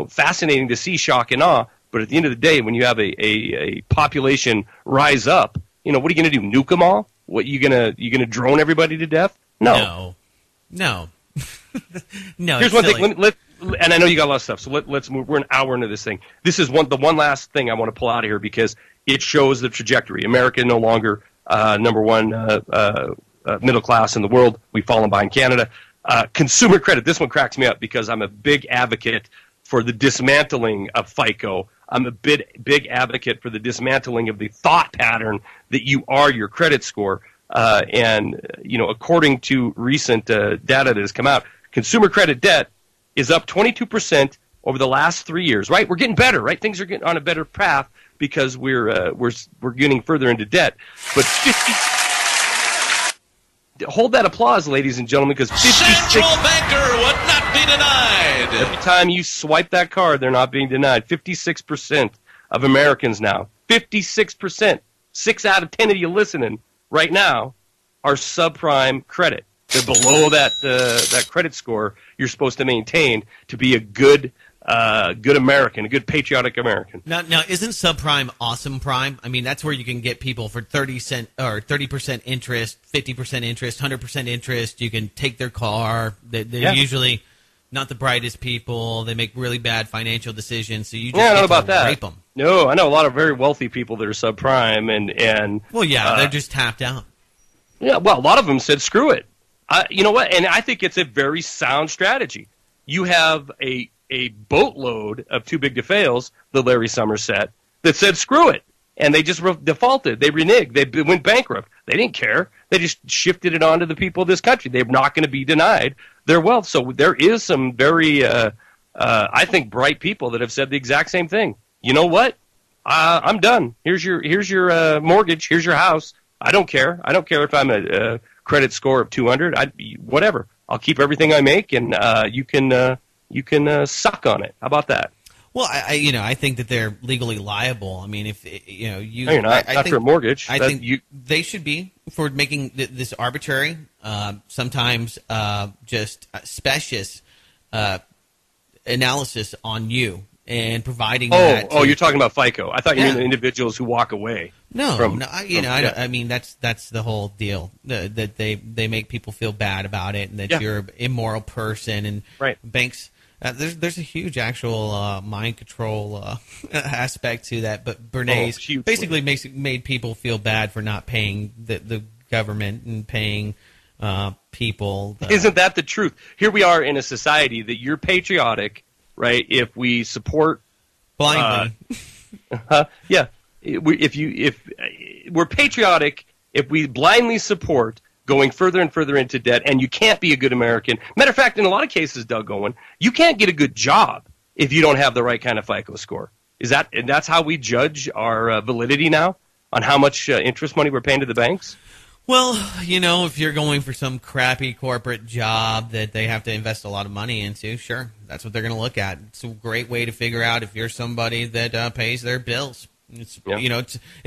fascinating to see, shock and awe. But at the end of the day, when you have a population rise up, what are you going to do? Nuke them all? What you gonna drone everybody to death? No. No. Here's one thing. And I know you got a lot of stuff, so let's move. We're an hour into this thing. This is the one last thing I want to pull out of here because it shows the trajectory. America no longer number one middle class in the world. We've fallen behind Canada. Consumer credit. This one cracks me up because I'm a big advocate for the dismantling of FICO. I'm a big advocate for the dismantling of the thought pattern that you are your credit score. And according to recent data that has come out, consumer credit debt is up 22% over the last 3 years. Right, we're getting better. Right, things are getting on a better path because we're getting further into debt. But hold that applause, ladies and gentlemen, because Central banker would not be denied. Every time you swipe that card, they're not being denied. 56% of Americans now, 56%, 6 out of 10 of you listening right now are subprime credit. They're below that credit score you're supposed to maintain to be a good American, a good patriotic American. Now, isn't subprime awesome prime? I mean, that's where you can get people for 30% interest, 50% interest, 100% interest. You can take their car. They're usually not the brightest people. They make really bad financial decisions. So you just I know get about to that. rape them. No, I know a lot of very wealthy people that are subprime and well, yeah, they're just tapped out. Yeah, well, a lot of them said screw it. You know what? And I think it's a very sound strategy. You have a boatload of too big to fails, the Larry Summers set, that said screw it. And they just defaulted. They reneged. They went bankrupt. They didn't care. They just shifted it on to the people of this country. They're not going to be denied their wealth. So there is some very, I think, bright people that have said the exact same thing. You know what? I'm done. Here's your mortgage. Here's your house. I don't care. I don't care if I'm a credit score of 200. Whatever. I'll keep everything I make, and you can suck on it. How about that? Well, I think that they're legally liable. I mean, if you. No, you're not. Not for a mortgage. I think they should be for making this arbitrary. Sometimes just specious analysis on you and providing. You're talking about FICO. I thought you meant the individuals who walk away. I mean that's the whole deal. That they make people feel bad about it, and that you're an immoral person, and banks. There's a huge actual mind control aspect to that, but Bernays basically made people feel bad for not paying the government and paying people. Isn't that the truth? Here we are in a society that you're patriotic, right? If we support blindly, if we're patriotic, if we blindly support going further and further into debt, and you can't be a good American. Matter of fact, in a lot of cases, Doug Owen, you can't get a good job if you don't have the right kind of FICO score. And that's how we judge our validity now on how much interest money we're paying to the banks? Well, if you're going for some crappy corporate job that they have to invest a lot of money into, sure, that's what they're going to look at. It's a great way to figure out if you're somebody that pays their bills. It's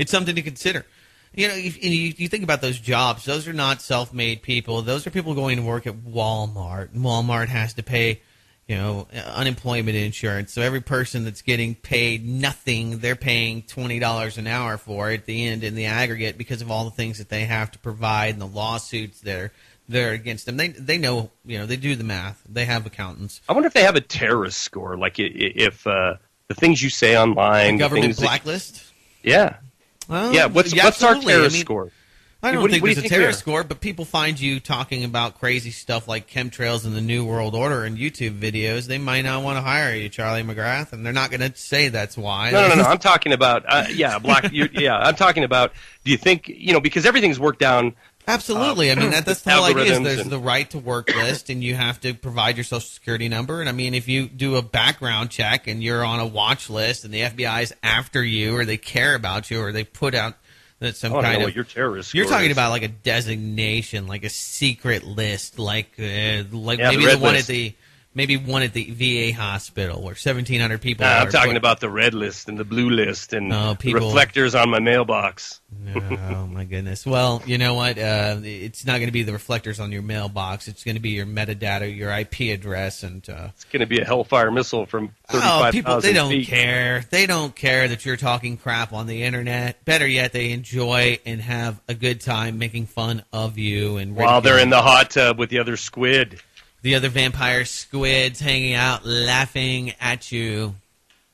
something to consider. You think about those jobs. Those are not self-made people. Those are people going to work at Walmart. And Walmart has to pay, unemployment insurance. So every person that's getting paid nothing, they're paying $20 an hour for at the end in the aggregate because of all the things that they have to provide and the lawsuits that are against them. They know, they do the math. They have accountants. I wonder if they have a terrorist score, like if the things you say online. A government blacklist? Yeah. Well, what's our terrorist score? I don't think there's a terrorist score, but people find you talking about crazy stuff like chemtrails and the New World Order in YouTube videos. They might not want to hire you, Charlie McGrath, and they're not going to say that's why. No. I'm talking about, I'm talking about, do you think, because everything's worked down. Absolutely. I mean, that's the whole idea. There's the right to work list, and you have to provide your Social Security number. And, I mean, if you do a background check and you're on a watch list and the FBI's after you or they care about you or they put out that some kind of – your terrorist you're talking about like a designation, like a secret list, like maybe one at the VA hospital where 1,700 people are. I'm talking about the red list and the blue list and reflectors on my mailbox. Oh, my goodness. Well, you know what? It's not going to be the reflectors on your mailbox. It's going to be your metadata, your IP address. And it's going to be a Hellfire missile from 35,000 people, they don't feet. care. They don't care that you're talking crap on the Internet. Better yet, they enjoy and have a good time making fun of you. And while they're in the hot tub with the other squid. The other vampire squids hanging out, laughing at you.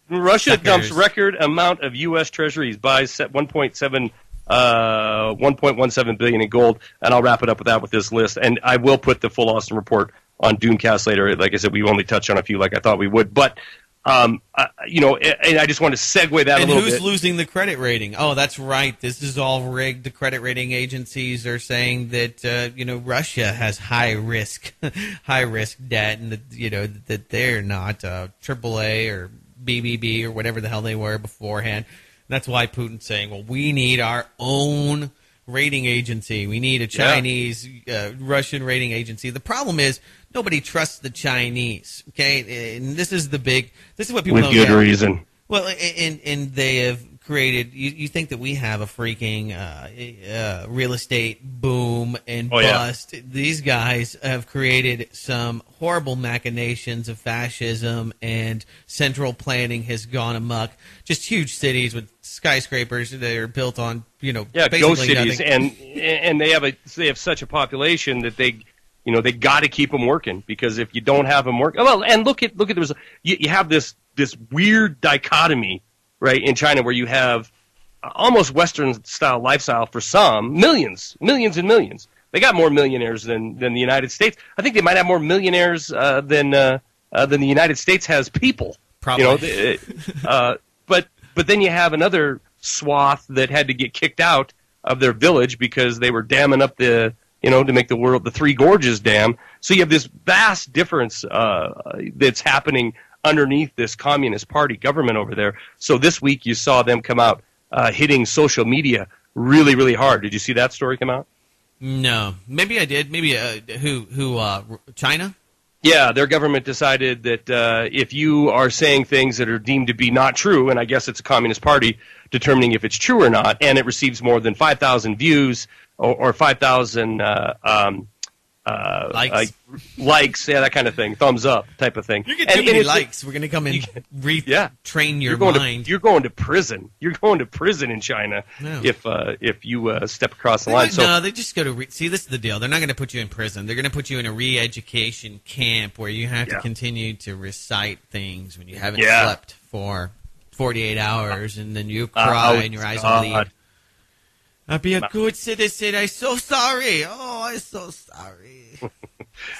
Russia dumps record amount of U.S. Treasuries, buys $1.7 $1.17 billion in gold, and I'll wrap it up with that with this list. And I will put the full Austin report on Doomcast later. Like I said, we only touched on a few like I thought we would. But, and I just want to segue that a little bit. And who's losing the credit rating? Oh, that's right. This is all rigged. The credit rating agencies are saying that, Russia has high risk debt, and that they're not AAA or BBB or whatever the hell they were beforehand. That's why Putin's saying, well, we need our own rating agency. We need a Chinese, Russian rating agency. The problem is nobody trusts the Chinese. Okay, and this is what people with don't good get. reason. Well, and they have created. You think that we have a freaking real estate boom and bust? Yeah. These guys have created some horrible machinations of fascism, and central planning has gone amok. Just huge cities with skyscrapers that are built on basically ghost cities, nothing. and they have such a population that they got to keep them working, because if you don't have them working, well, and look at you have this weird dichotomy, right, in China, where you have almost Western style lifestyle for some, millions and millions. They got more millionaires than the United States. I think they might have more millionaires than the United States has people. Probably. But then you have another swath that had to get kicked out of their village because they were damming up to make the Three Gorges Dam. So you have this vast difference that's happening underneath this Communist Party government over there. So this week you saw them come out hitting social media really, really hard. Did you see that story come out? No. Maybe I did. Maybe China? Yeah, their government decided that if you are saying things that are deemed to be not true, and I guess it's a Communist Party determining if it's true or not, and it receives more than 5,000 views or 5,000 likes, yeah, that kind of thing, thumbs up type of thing. You get too many likes. We're going to come and retrain your mind. You're going to prison. You're going to prison in China if you step across the line. No, they just go to see. This is the deal. They're not going to put you in prison. They're going to put you in a re-education camp where you have to continue to recite things when you haven't slept for 48 hours, and then you cry and your eyes will bleed. I'll be a good citizen. I'm so sorry. Oh, I'm so sorry.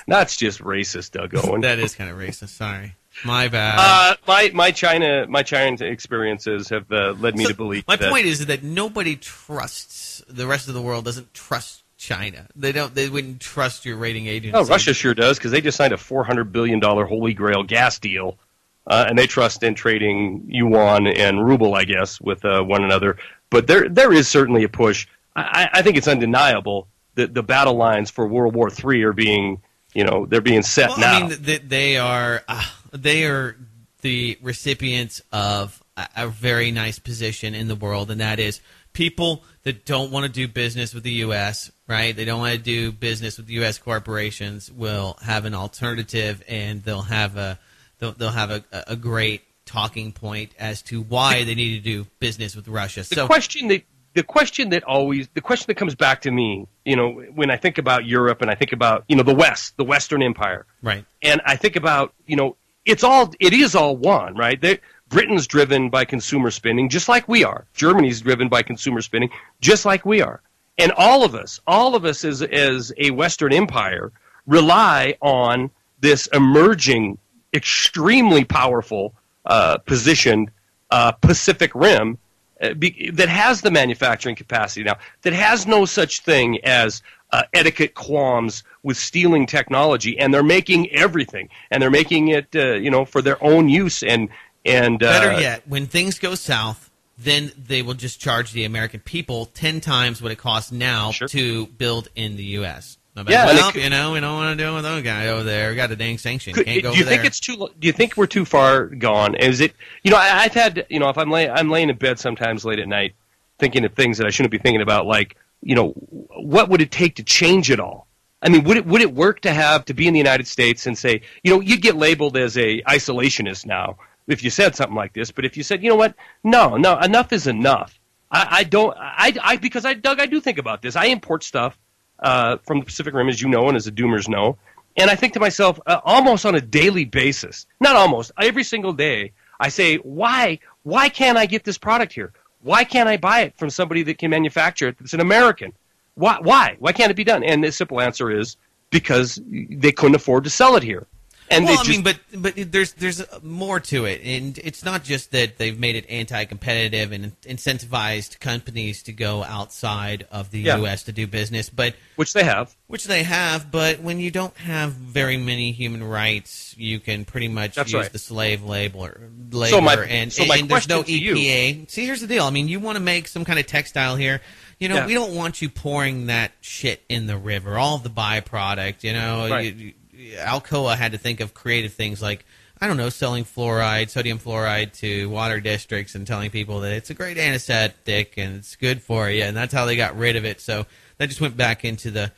That's just racist, Doug Owen. That is kind of racist. Sorry. My bad. My China experiences have led me to believe my point is that nobody trusts, the rest of the world doesn't trust China. They wouldn't trust your rating agency. Oh, Russia sure does, because they just signed a $400 billion holy grail gas deal. And they trust in trading yuan and ruble, I guess, with one another. But there is certainly a push. I think it's undeniable that the battle lines for World War III are being, they're being set now. I mean, they are the recipients of a very nice position in the world, and that is people that don't want to do business with the U.S., right? They don't want to do business with U.S. corporations will have an alternative, and they'll have a great talking point as to why they need to do business with Russia. The question that comes back to me, when I think about Europe and I think about, the West, the Western Empire. Right. And I think about, it is all one, right? Britain's driven by consumer spending just like we are. Germany's driven by consumer spending just like we are. And all of us as a Western Empire rely on this emerging, extremely powerful positioned Pacific Rim that has the manufacturing capacity now, that has no such thing as etiquette qualms with stealing technology, and they're making everything, and they're making it for their own use. And better yet, when things go south, then they will just charge the American people 10 times what it costs now to build in the U.S. We don't want to deal with those guys over there. We got a dang sanction. Can't go over there. Do you think we're too far gone? Is it? I've had. If I'm laying in bed sometimes late at night, thinking of things that I shouldn't be thinking about, like, what would it take to change it all? I mean, would it work to be in the United States and say, you'd get labeled as a isolationist now if you said something like this. But if you said, what, no, enough is enough. Doug, I do think about this. I import stuff from the Pacific Rim, as you know, and as the Doomers know. And I think to myself, almost on a daily basis, not almost, every single day, I say, why can't I get this product here? Why can't I buy it from somebody that can manufacture it that's an American? Why? Why can't it be done? And the simple answer is because they couldn't afford to sell it here. And well, I mean, but there's more to it, and it's not just that they've made it anti-competitive and incentivized companies to go outside of the U.S. to do business, but which they have. But when you don't have very many human rights, you can pretty much use the slave labor, and there's no EPA. See, here's the deal. I mean, you want to make some kind of textile here. You know, we don't want you pouring that shit in the river, all of the byproduct, you know. Right. Alcoa had to think of creative things like, I don't know, selling fluoride, sodium fluoride to water districts and telling people that it's a great anesthetic and it's good for you, and that's how they got rid of it. So that just went back into the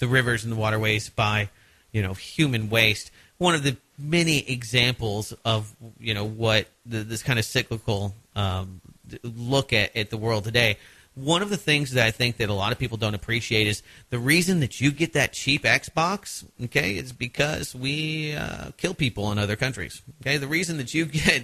rivers and the waterways by, you know, human waste. One of the many examples of, you know, what this kind of cyclical look at the world today. One of the things that I think that a lot of people don't appreciate is the reason that you get that cheap Xbox, okay, is because we kill people in other countries. Okay, the reason that you get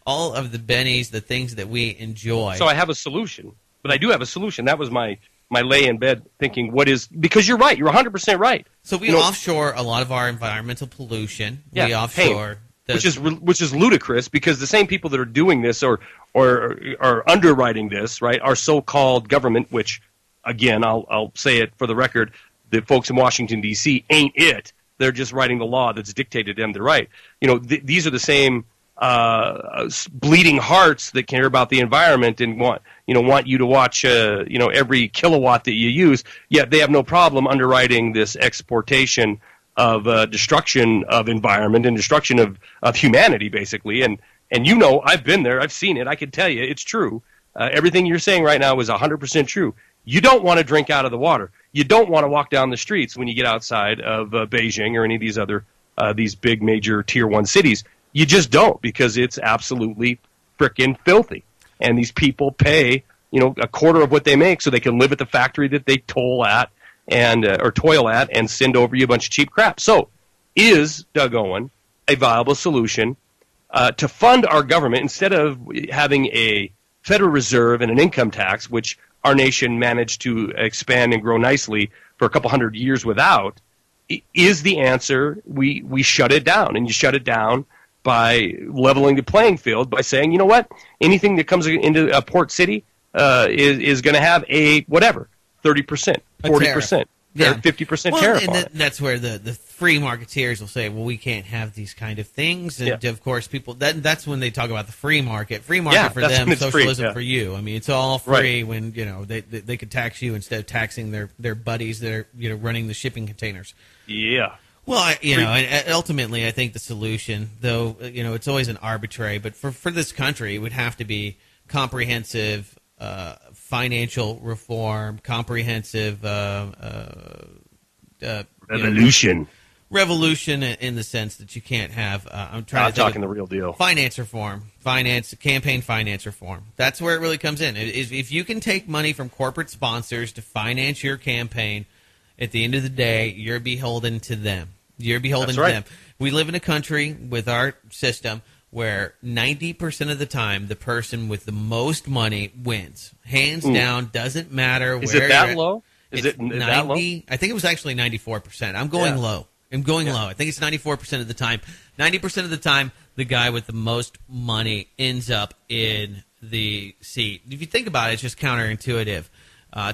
all of the bennies, the things that we enjoy. So I have a solution, but I do have a solution. That was my lay in bed thinking, because you're right, you're 100% right. So we offshore a lot of our environmental pollution. Yeah, we offshore. Which is ludicrous because the same people that are doing this or are underwriting this, right, our so-called government, which, again, I'll say it for the record, the folks in Washington, D.C. ain't it. They're just writing the law that's dictated to them to write. You know, these are the same bleeding hearts that care about the environment and want you to watch, every kilowatt that you use, yet they have no problem underwriting this exportation of destruction of environment and destruction of humanity, basically. And you know, I've been there. I've seen it. I can tell you it's true. Everything you're saying right now is 100% true. You don't want to drink out of the water. You don't want to walk down the streets when you get outside of Beijing or any of these other these big major tier 1 cities. You just don't, because it's absolutely frickin' filthy. And these people pay, a quarter of what they make so they can live at the factory that they toil at and send over you a bunch of cheap crap. So, is, Doug Owen, a viable solution to fund our government instead of having a Federal Reserve and an income tax, which our nation managed to expand and grow nicely for a couple hundred years without? Is the answer we shut it down? And you shut it down by leveling the playing field by saying, you know what, anything that comes into a port city is going to have a whatever, 30%, 40%, 50% tariff on it. That's where the free marketeers will say, well, we can't have these kind of things. And, of course, people that's when they talk about the free market. Free market for them, socialism for you. I mean, it's all free when, they could tax you instead of taxing their buddies that are, running the shipping containers. Yeah. Well, and ultimately, I think the solution, though, it's always an arbitrary, but for this country, it would have to be comprehensive financial reform, comprehensive revolution in the sense that you can't have. I'm talking the real deal. Finance reform, campaign finance reform. That's where it really comes in. If you can take money from corporate sponsors to finance your campaign, at the end of the day, you're beholden to them. You're beholden to them. We live in a country with our system where 90% of the time, the person with the most money wins. Hands down, doesn't matter where you're at. Is it that low? Is it 90? That low? I think it was actually 94%. I'm going low. Low. I think it's 94% of the time. 90% of the time, the guy with the most money ends up in the seat. If you think about it, it's just counterintuitive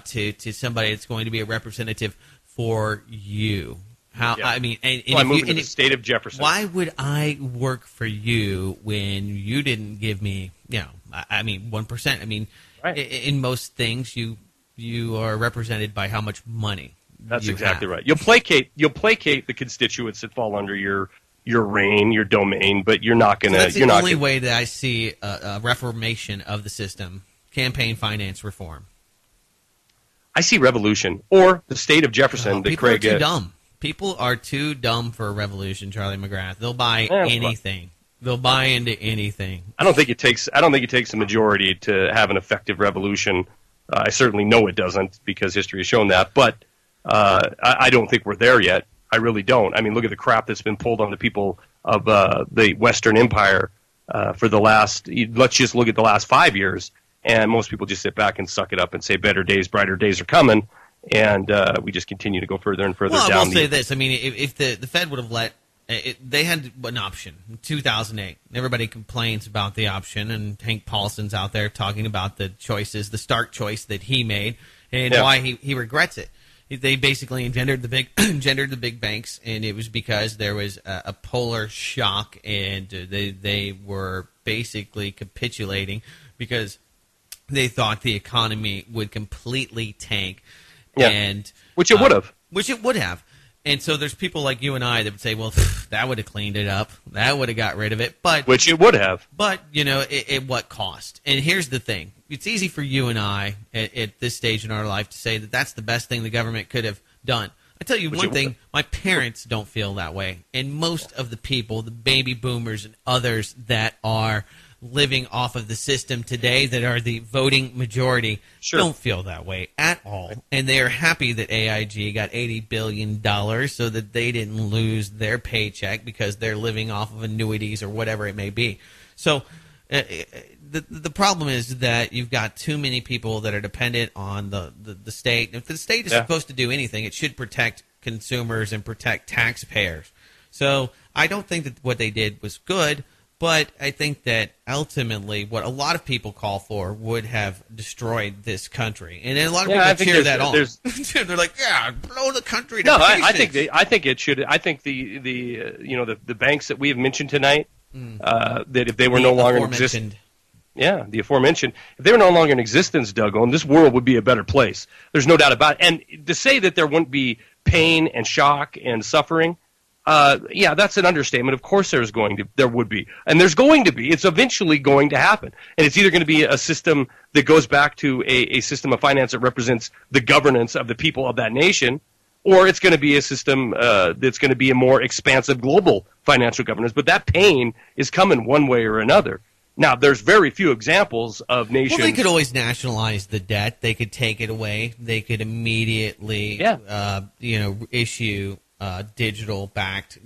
to somebody that's going to be a representative for you. I mean, I moved to the state of Jefferson. Why would I work for you when you didn't give me, 1%? I mean, in most things, you are represented by how much money. That's exactly right. You'll placate the constituents that fall under your reign, your domain, but you're not going to. That's the only way that I see a reformation of the system: campaign finance reform. I see revolution or the state of Jefferson. People are too dumb. People are too dumb for a revolution, Charlie McGrath. They'll buy anything. They'll buy into anything. I don't think it takes a majority to have an effective revolution. I certainly know it doesn't, because history has shown that. But I don't think we're there yet. I really don't. I mean, look at the crap that's been pulled on the people of the Western Empire for the last. Let's just look at the last 5 years, and most people just sit back and suck it up and say better days, brighter days are coming, and we just continue to go further and further down. Well, I will say this. I mean, if the Fed would have let they had an option in 2008. Everybody complains about the option, and Hank Paulson's out there talking about the choices, the stark choice that he made, and why he regrets it. They basically engendered the big banks, and it was because there was a polar shock, and they were basically capitulating because they thought the economy would completely tank. Yeah. And which it would have. Which it would have. And so there's people like you and I that would say, well, that would have cleaned it up. That would have got rid of it. Which it would have. But, at what cost? And here's the thing. It's easy for you and I at this stage in our life to say that that's the best thing the government could have done. I tell you one thing, my parents don't feel that way. And most of the people, the baby boomers and others that are living off of the system today that are the voting majority don't feel that way at all. And they are happy that AIG got $80 billion so that they didn't lose their paycheck because they're living off of annuities or whatever it may be. So the problem is that you've got too many people that are dependent on the state. If the state is supposed to do anything, it should protect consumers and protect taxpayers. So I don't think that what they did was good. But I think that ultimately what a lot of people call for would have destroyed this country. And a lot of people cheer that on. They're like, blow the country to pieces. I think it should. I think the banks that we have mentioned tonight, that if they were no longer in existence. Yeah, the aforementioned. If they were no longer in existence, Doug, this world would be a better place. There's no doubt about it. And to say that there wouldn't be pain and shock and suffering, that's an understatement. Of course there would be. And there's going to be. It's eventually going to happen. And it's either going to be a system that goes back to a system of finance that represents the governance of the people of that nation, or it's going to be a system that's going to be a more expansive global financial governance. But that pain is coming one way or another. Now, there's very few examples of nations. Well, they could always nationalize the debt. They could take it away. They could immediately, issue digital-backed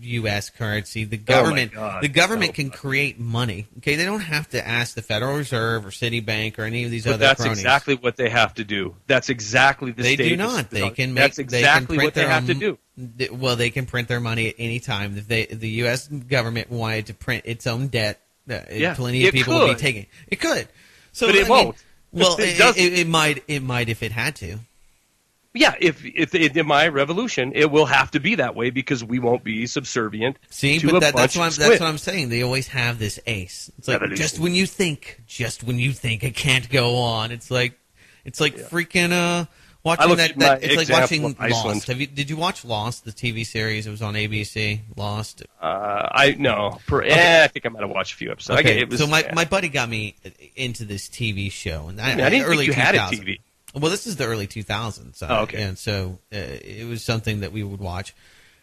U.S. currency. The government can create money. Okay, they don't have to ask the Federal Reserve or Citibank or any of these other cronies. That's exactly what they have to do. That's exactly the state. They do not. They can make. That's exactly what they have to do. Well, they can print their money at any time. If the U.S. government wanted to print its own debt, plenty of people would be taking it. It could. So, but it won't. Well, it might if it had to. Yeah, if in my revolution, it will have to be that way because we won't be subservient. See, to but that's what I'm saying. They always have this ace. It's like just when you think it can't go on. It's like freaking watching that. It's like watching Lost. Did you watch Lost, the TV series? It was on ABC. Lost. I think I might have watched a few episodes. Okay, so my buddy got me into this TV show, and I didn't think you had a TV. Well, this is the early 2000s. Okay. And so it was something that we would watch.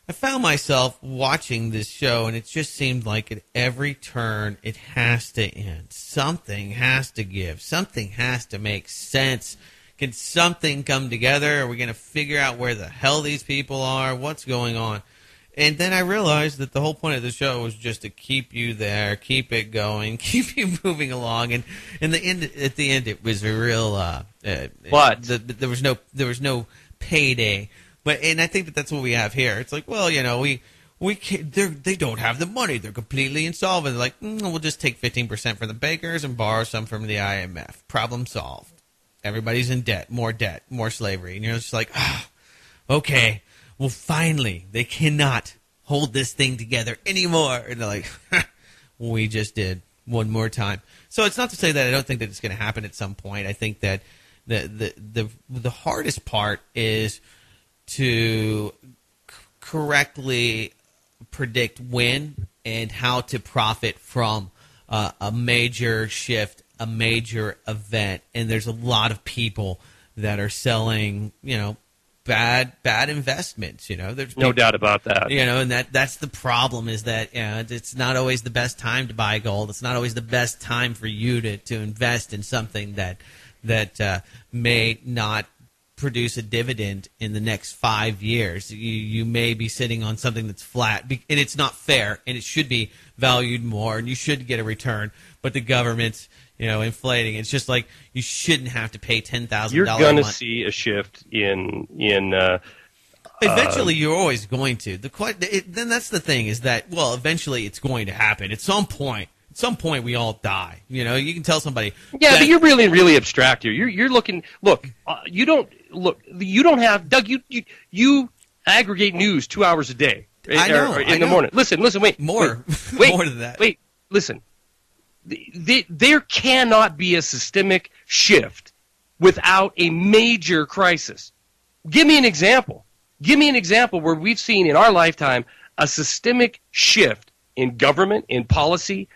I found myself watching this show, and it just seemed like at every turn it has to end. Something has to give. Something has to make sense. Can something come together? Are we going to figure out where the hell these people are? What's going on? And then I realized that the whole point of the show was just to keep you there, keep it going, keep you moving along. And at the end, it was a real. There was no payday. And I think that's what we have here. It's like, well, we can't, they don't have the money. They're completely insolvent. They're like, we'll just take 15% from the bankers and borrow some from the IMF. Problem solved. Everybody's in debt, more slavery. And you're just like, okay. Well, finally, they cannot hold this thing together anymore. And they're like, we just did one more time. So it's not to say that I don't think that it's going to happen at some point. I think that the hardest part is to correctly predict when and how to profit from a major shift, a major event. And there's a lot of people that are selling, bad investments, There's no doubt about that. And that's the problem is that it's not always the best time to buy gold. It's not always the best time for you to invest in something that may not produce a dividend in the next 5 years. You may be sitting on something that's flat, and it's not fair, and it should be valued more, and you should get a return. But the government's, inflating. It's just like you shouldn't have to pay $10,000. You're going to see a shift in. Eventually, you're always going to. Then that's the thing is that eventually it's going to happen at some point. At some point, we all die. You can tell somebody. Yeah, but you're really, really abstract here. You're looking. Look, you don't look. You don't have Doug. You aggregate news 2 hours a day. I know. In the morning. Listen. Wait. More. Wait. More than that. Wait. Listen. There cannot be a systemic shift without a major crisis. Give me an example. Give me an example where we've seen in our lifetime a systemic shift in government, in policy,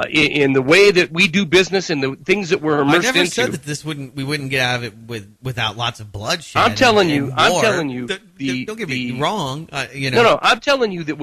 in the way that we do business, and the things that we're immersed into. I never said that we wouldn't get out of it without lots of bloodshed. I'm telling you. Don't get me wrong. No. I'm telling you that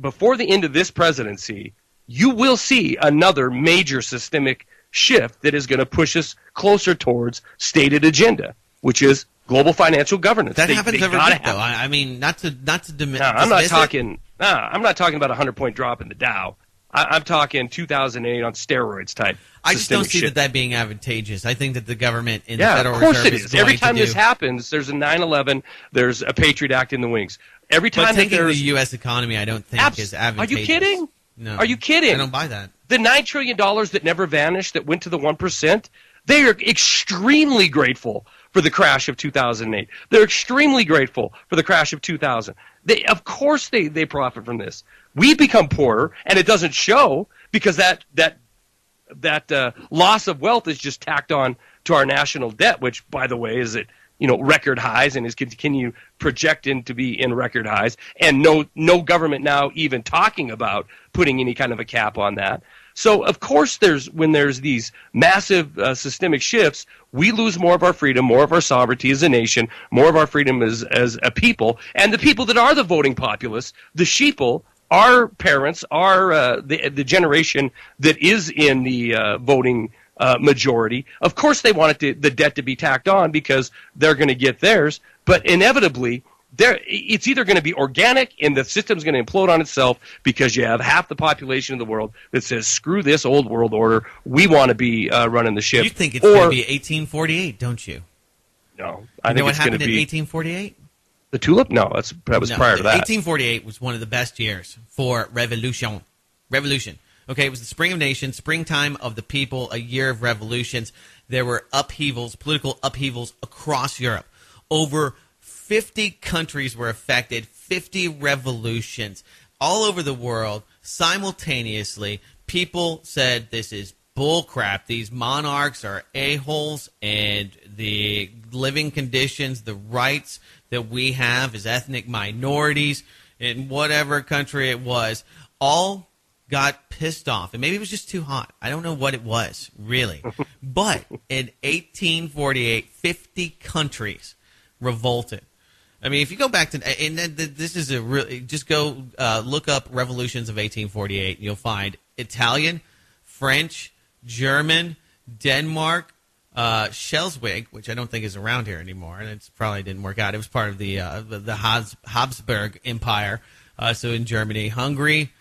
before the end of this presidency, you will see another major systemic shift that is going to push us closer towards stated agenda, which is global financial governance. That happens every week, though. I mean, not to diminish. No, I'm not talking. I'm not talking about a 100-point drop in the Dow. I'm talking 2008 on steroids type. I just don't see that being advantageous. I think that the government and the Federal Reserve Reserve is going every time to this happens, there's a 9/11. There's a Patriot Act in the wings. Every time but that taking there's the U.S. economy, I don't think is advantageous. Are you kidding? No. Are you kidding? I don't buy that. The $9 trillion that never vanished, that went to the 1%, they are extremely grateful for the crash of 2008. They're extremely grateful for the crash of 2000. Of course they profit from this. We've become poorer, and it doesn't show because that loss of wealth is just tacked on to our national debt, which, by the way, is at record highs and is continue projecting to be in record highs, and no government now even talking about putting any kind of a cap on that. So, of course, when there's these massive systemic shifts, we lose more of our freedom, more of our sovereignty as a nation, more of our freedom as a people, and the people that are the voting populace, the sheeple, our parents, our the generation that is in the voting majority. Of course, they want the debt to be tacked on because they're going to get theirs, but inevitably, it's either going to be organic and the system's going to implode on itself because you have half the population of the world that says, screw this old world order, we want to be running the ship. You think it's going to be 1848, don't you? No. I think what happened in 1848? The tulip? No, that was prior to that. 1848 was one of the best years for revolution. Okay, it was the spring of nations, springtime of the people, a year of revolutions. There were political upheavals across Europe. Over 50 countries were affected, 50 revolutions all over the world simultaneously. People said this is bullcrap. These monarchs are a-holes, and the living conditions, the rights that we have as ethnic minorities in whatever country it was, all got pissed off. And maybe it was just too hot. I don't know what it was, really. But in 1848, 50 countries revolted. I mean, if you go back to, and this is a really, just go look up revolutions of 1848, and you'll find Italian, French, German, Denmark, Schleswig, which I don't think is around here anymore, and it probably didn't work out. It was part of the Habsburg Empire, so in Germany, Hungary,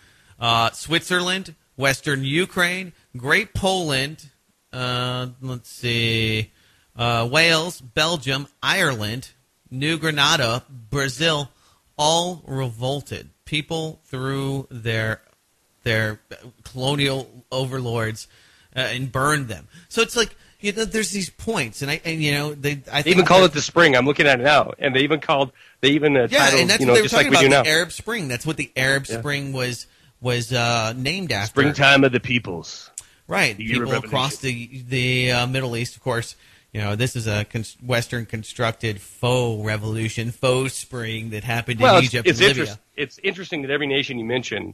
Switzerland, Western Ukraine, Great Poland, let's see, Wales, Belgium, Ireland, New Granada, Brazil, all revolted. People threw their colonial overlords and burned them. So it's like, there's these points, and I think they even call it the spring. I'm looking at it now, and they even titled, and that's what they were just talking like we do about, now. the Arab Spring. That's what the Arab Spring was named after. Springtime of the peoples. Right, people across the Middle East, of course. This is a Western constructed faux revolution, faux spring that happened in Egypt and Libya. It's interesting that every nation you mention,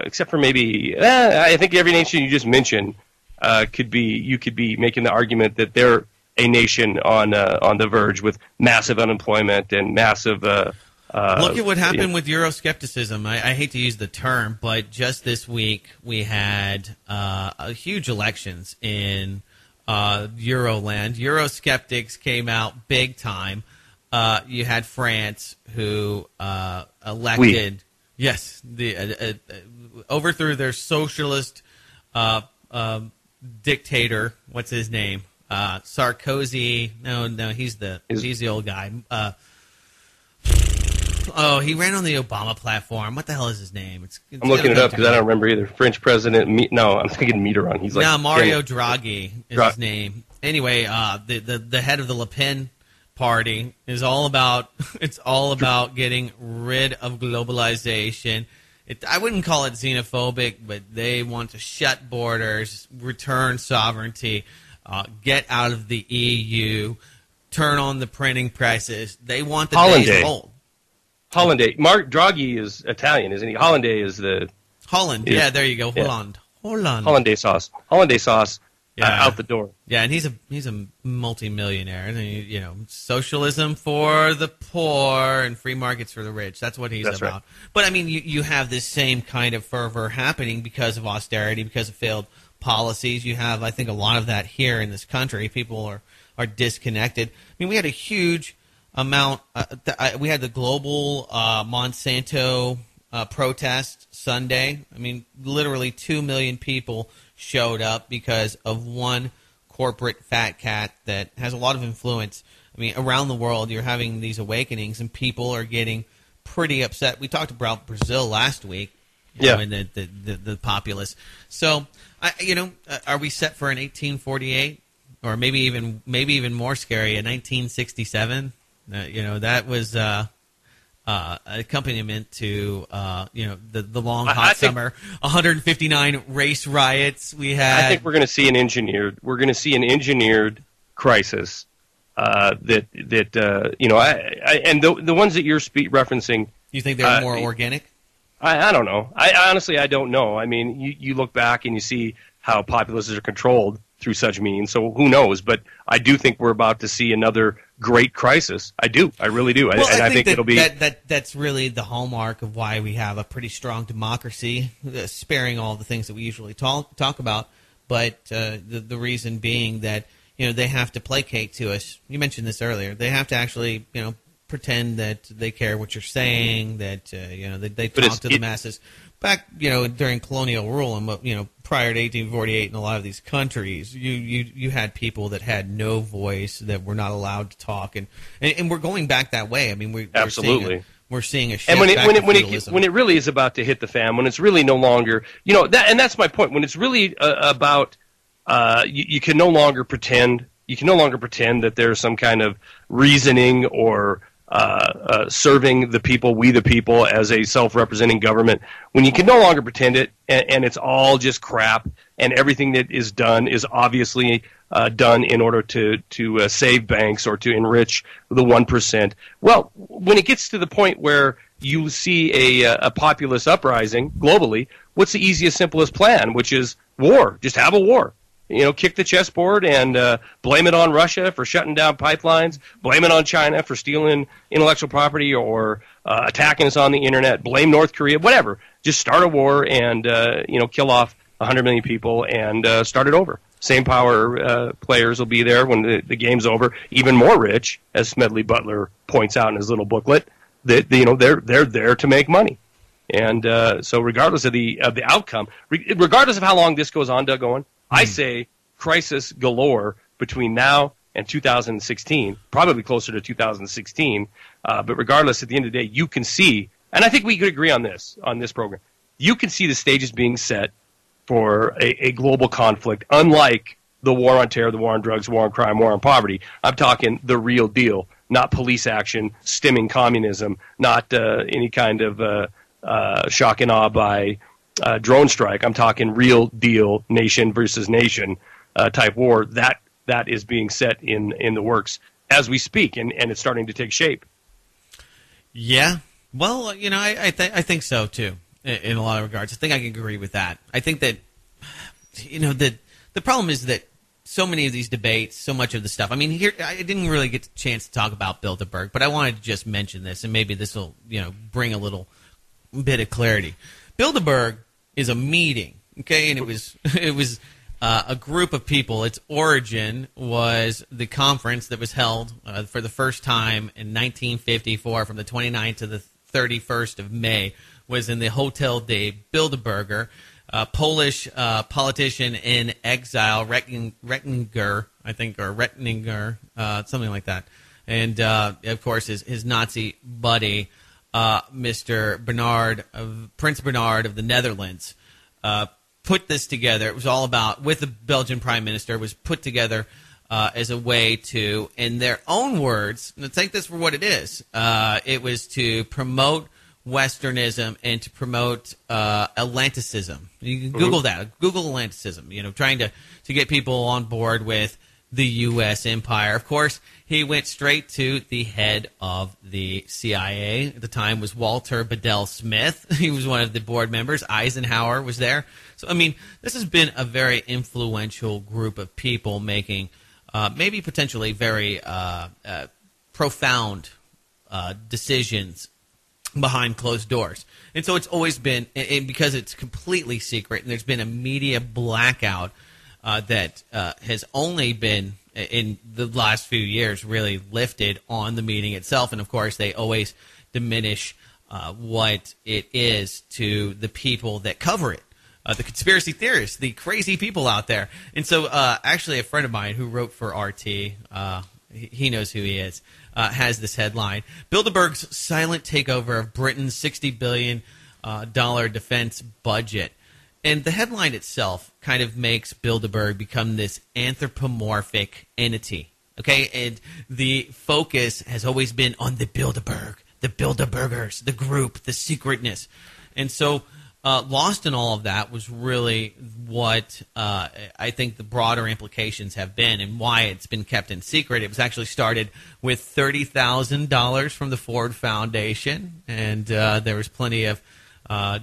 except for maybe, I think every nation you just mentioned, you could be making the argument that they're a nation on the verge with massive unemployment and massive. Look at what happened with Euroscepticism. I hate to use the term, but just this week we had huge elections in Euroland. Eurosceptics came out big time. You had France, who elected, overthrew their socialist dictator. What's his name? Sarkozy. No, he's the old guy. He ran on the Obama platform. What the hell is his name? I'm looking it up because I don't remember either. French president. No, I'm thinking Mitterrand. He's like Mario Draghi is his name. Anyway, the head of the Le Pen party is all about getting rid of globalization. I wouldn't call it xenophobic, but they want to shut borders, return sovereignty, get out of the EU, turn on the printing presses. They want the days old. Hollanday. Mark Draghi is Italian, isn't he? Hollanday is the Holland. Yeah, there you go. Holland. Hollanday sauce. Out the door. Yeah, and he's a multimillionaire. And socialism for the poor and free markets for the rich. That's what he's about. Right. But I mean, you have this same kind of fervor happening because of austerity, because of failed policies. You have, I think, a lot of that here in this country. People are disconnected. I mean, we had a huge amount. We had the global Monsanto protest Sunday. I mean, literally 2 million people showed up because of one corporate fat cat that has a lot of influence. I mean, around the world, you're having these awakenings, and people are getting pretty upset. We talked about Brazil last week, and the populace. So, are we set for an 1848, or maybe even more scary, a 1967? That was accompaniment to the long hot summer. 159 race riots we had. I think we're going to see an engineered crisis. And the ones that you're referencing. You think they're more organic? I don't know. I honestly don't know. I mean, you look back and you see how populaces are controlled through such means. So who knows? But I do think we're about to see another great crisis. I do. I really do. Well, I think it'll be that's really the hallmark of why we have a pretty strong democracy, sparing all the things that we usually talk about. But the reason being that they have to placate to us. You mentioned this earlier. They have to actually pretend that they care what you're saying. That they talk to the masses. Back during colonial rule and prior to 1848 in a lot of these countries, you had people that had no voice, that were not allowed to talk, and we're going back that way. I mean, absolutely. We're seeing a shift. And when it really is about to hit the fan, when it's really no longer and that's my point. When it's really about you can no longer pretend. You can no longer pretend that there's some kind of reasoning or serving the people, we the people, as a self-representing government, when you can no longer pretend it, and it's all just crap, and everything that is done is obviously done in order to save banks or to enrich the 1%. Well, when it gets to the point where you see a populist uprising globally, what's the easiest, simplest plan? Which is war. Just have a war. Kick the chessboard and blame it on Russia for shutting down pipelines, blame it on China for stealing intellectual property or attacking us on the internet, blame North Korea, whatever. Just start a war and kill off 100 million people and start it over. Same power players will be there when the game's over, even more rich, as Smedley Butler points out in his little booklet. That they're there to make money. And so regardless of the outcome, regardless of how long this goes on, Doug Owen, I say crisis galore between now and 2016, probably closer to 2016. But regardless, at the end of the day, you can see, and I think we could agree on this program, you can see the stages being set for a global conflict, unlike the war on terror, the war on drugs, war on crime, war on poverty. I'm talking the real deal, not police action, stemming communism, not any kind of shock and awe by drone strike. I'm talking real deal, nation versus nation type war. That is being set in the works as we speak, and it's starting to take shape. Yeah, well, I think so too. In a lot of regards, I think I can agree with that. I think that the problem is that so many of these debates, so much of the stuff. I mean, here I didn't really get a chance to talk about Bilderberg, but I wanted to just mention this, and maybe this will bring a little bit of clarity. Bilderberg is a meeting, okay, and it was a group of people. Its origin was the conference that was held for the first time in 1954 from the 29th to the 31st of May, was in the Hotel de Bilderberger. Polish politician in exile, Rettinger, I think, or Rettinger, something like that. And, of course, his Nazi buddy, Mr. Bernard, Prince Bernard of the Netherlands, put this together. It was all about, with the Belgian Prime Minister, it was put together as a way to, in their own words, and take this for what it is, it was to promote Westernism and to promote Atlanticism. You can Google that. Google Atlanticism. Trying to get people on board with the U.S. empire. Of course, he went straight to the head of the CIA. At the time was Walter Bedell Smith. He was one of the board members. Eisenhower was there. So, this has been a very influential group of people making maybe potentially very profound decisions behind closed doors. And so it's always been, and because it's completely secret, and there's been a media blackout that has only been, in the last few years, really lifted on the meeting itself. And, of course, they always diminish what it is to the people that cover it, the conspiracy theorists, the crazy people out there. And so actually a friend of mine who wrote for RT, he knows who he is, has this headline: Bilderberg's silent takeover of Britain's $60 billion defense budget. And the headline itself kind of makes Bilderberg become this anthropomorphic entity. Okay, and the focus has always been on the Bilderberg, the Bilderbergers, the group, the secretness. And so lost in all of that was really what I think the broader implications have been and why it's been kept in secret. It was actually started with $30,000 from the Ford Foundation, and there was plenty of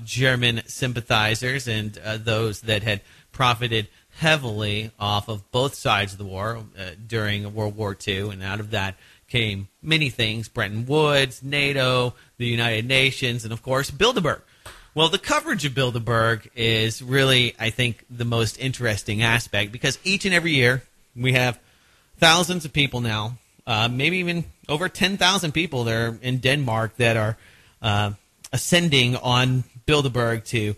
German sympathizers and those that had profited heavily off of both sides of the war during World War II, and out of that came many things: Bretton Woods, NATO, the United Nations, and, of course, Bilderberg. Well, the coverage of Bilderberg is really, I think, the most interesting aspect, because each and every year we have thousands of people now, maybe even over 10,000 people that are in Denmark that are ascending on Bilderberg to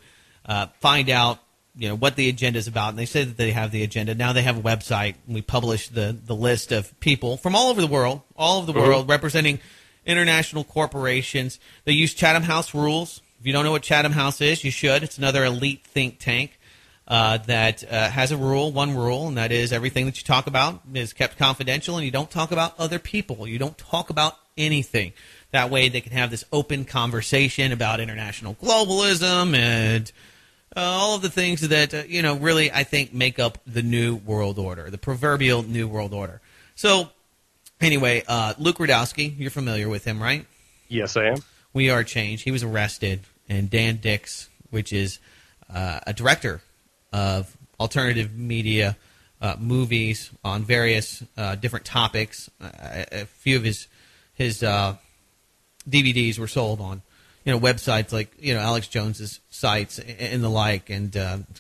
find out, what the agenda is about. And they say that they have the agenda. Now they have a website. And we publish the list of people from all over the world, representing international corporations. They use Chatham House rules. If you don't know what Chatham House is, you should. It's another elite think tank that has one rule, and that is everything that you talk about is kept confidential, and you don't talk about other people. You don't talk about anything. That way they can have this open conversation about international globalism and all of the things that, really, I think, make up the New World Order, the proverbial New World Order. So, anyway, Luke Rudkowski, you're familiar with him, right? Yes, I am. We Are Change. He was arrested, and Dan Dix, which is a director of alternative media movies on various different topics. A few of his DVDs were sold on websites like Alex Jones's sites and the like, and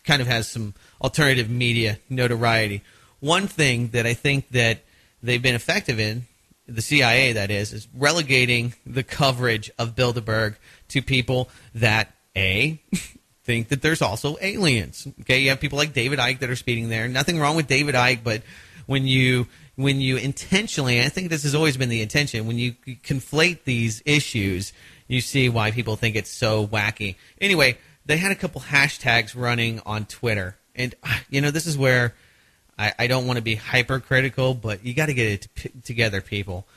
kind of has some alternative media notoriety. One thing that I think that they've been effective in, the CIA that is relegating the coverage of Bilderberg to people that think that there's also aliens. Okay, you have people like David Icke that are speaking there. Nothing wrong with David Icke, but when you intentionally, I think this has always been the intention, when you conflate these issues, you see why people think it's so wacky. Anyway, they had a couple hashtags running on Twitter, and this is where I don't want to be hypercritical, but you got to get it together, people.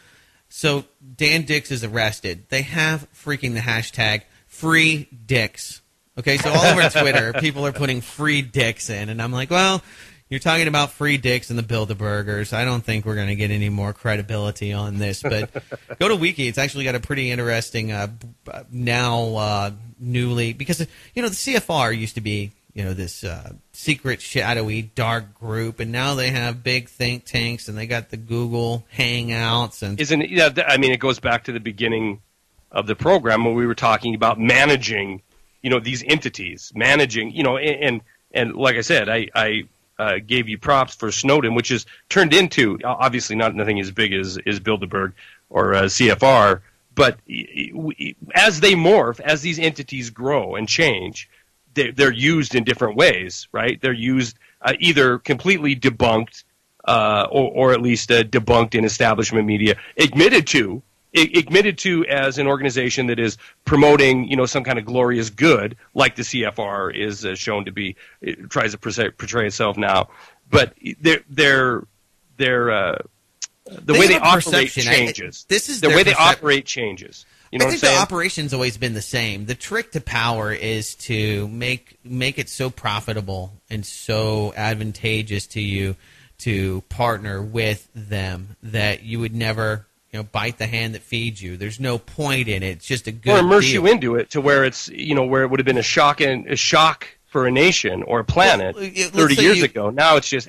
So Dan Dix is arrested. They have freaking the hashtag Free Dix. Okay, so all over Twitter, people are putting Free Dix in, and I'm like, well, you're talking about Free Dix and the Bilderbergers. I don't think we're going to get any more credibility on this, but go to Wiki. It's actually got a pretty interesting newly, because the CFR used to be this secret, shadowy, dark group, and now they have big think tanks, and they got the Google Hangouts, and it goes back to the beginning of the program when we were talking about managing, these entities, and like I said, I gave you props for Snowden, which is turned into obviously nothing as big as Bilderberg or CFR, but as they morph, as these entities grow and change, they're used in different ways, right? They're used either completely debunked or at least debunked in establishment media, admitted to as an organization that is promoting, some kind of glorious good, like the CFR is shown to be. It tries to portray itself now, but the way they operate changes. The way they operate changes. I think the operation's always been the same. The trick to power is to make it so profitable and so advantageous to you to partner with them that you would never, bite the hand that feeds you. There's no point in it. It's just a good or immerse deal. You into it to where it's, where it would have been a shock for a nation or a planet 30 years ago. Now it's just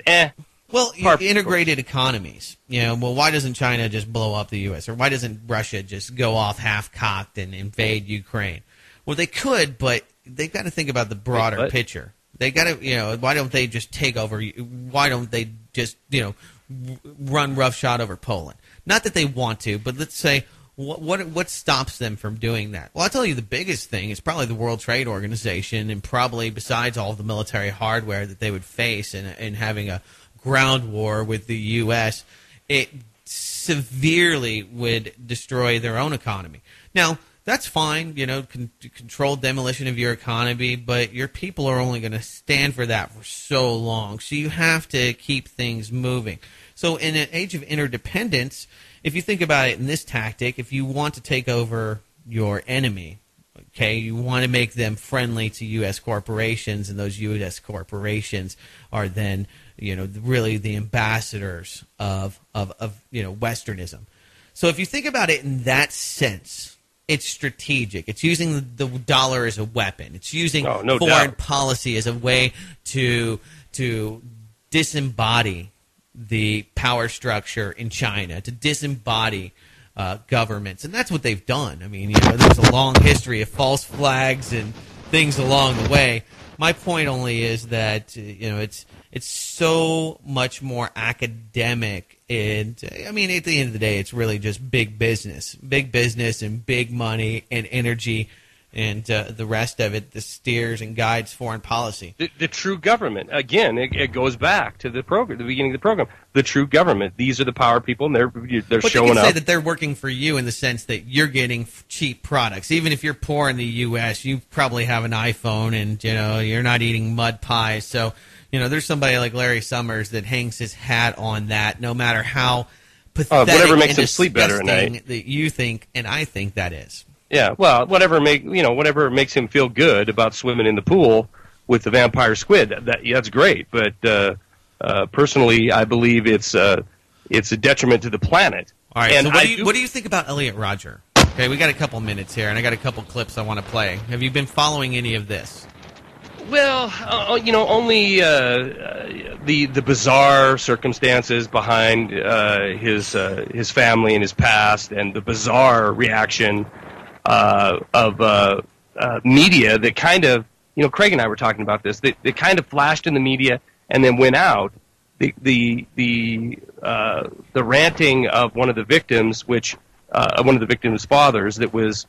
Well, integrated economies. Why doesn't China just blow up the U.S. or why doesn't Russia just go off half-cocked and invade Ukraine? Well, they could, but they've got to think about the broader picture. They got to, why don't they just take over? Why don't they just, run roughshod over Poland? Not that they want to, but let's say what stops them from doing that? Well, I'll tell you the biggest thing is probably the World Trade Organization, and probably besides all the military hardware that they would face in having a ground war with the U.S., it severely would destroy their own economy. Now, that's fine, controlled demolition of your economy, but your people are only going to stand for that for so long. So you have to keep things moving. So in an age of interdependence, if you think about it in this tactic, if you want to take over your enemy, okay, you want to make them friendly to U.S. corporations, and those U.S. corporations are then really the ambassadors of Westernism. So if you think about it in that sense, it's strategic. It's using the dollar as a weapon. It's using foreign policy as a way to disembody the power structure in China, to disembody governments. And that's what they've done. I mean, there's a long history of false flags and things along the way. My point only is that, it's so much more academic, and I mean, at the end of the day, it's really just big business and big money and energy, and the rest of it that steers and guides foreign policy. The true government, again, it goes back to the beginning of the program. The true government, these are the power people, and they're showing up. But you can say that they're working for you in the sense that you're getting cheap products. Even if you're poor in the U.S., you probably have an iPhone, and you're not eating mud pies, so. There's somebody like Larry Summers that hangs his hat on that, no matter how pathetic whatever makes and him sleep better at night. That you think, and I think that is. Yeah, well, whatever makes him feel good about swimming in the pool with the vampire squid, that's great. But personally, I believe it's a detriment to the planet. All right. And so what do you think about Elliot Rodger? Okay, we got a couple minutes here, and I got a couple clips I want to play. Have you been following any of this? Well, only the bizarre circumstances behind his family and his past, and the bizarre reaction of media that kind of, Craig and I were talking about this. They kind of flashed in the media and then went out. The ranting of one of the victims, one of the victims' fathers, that was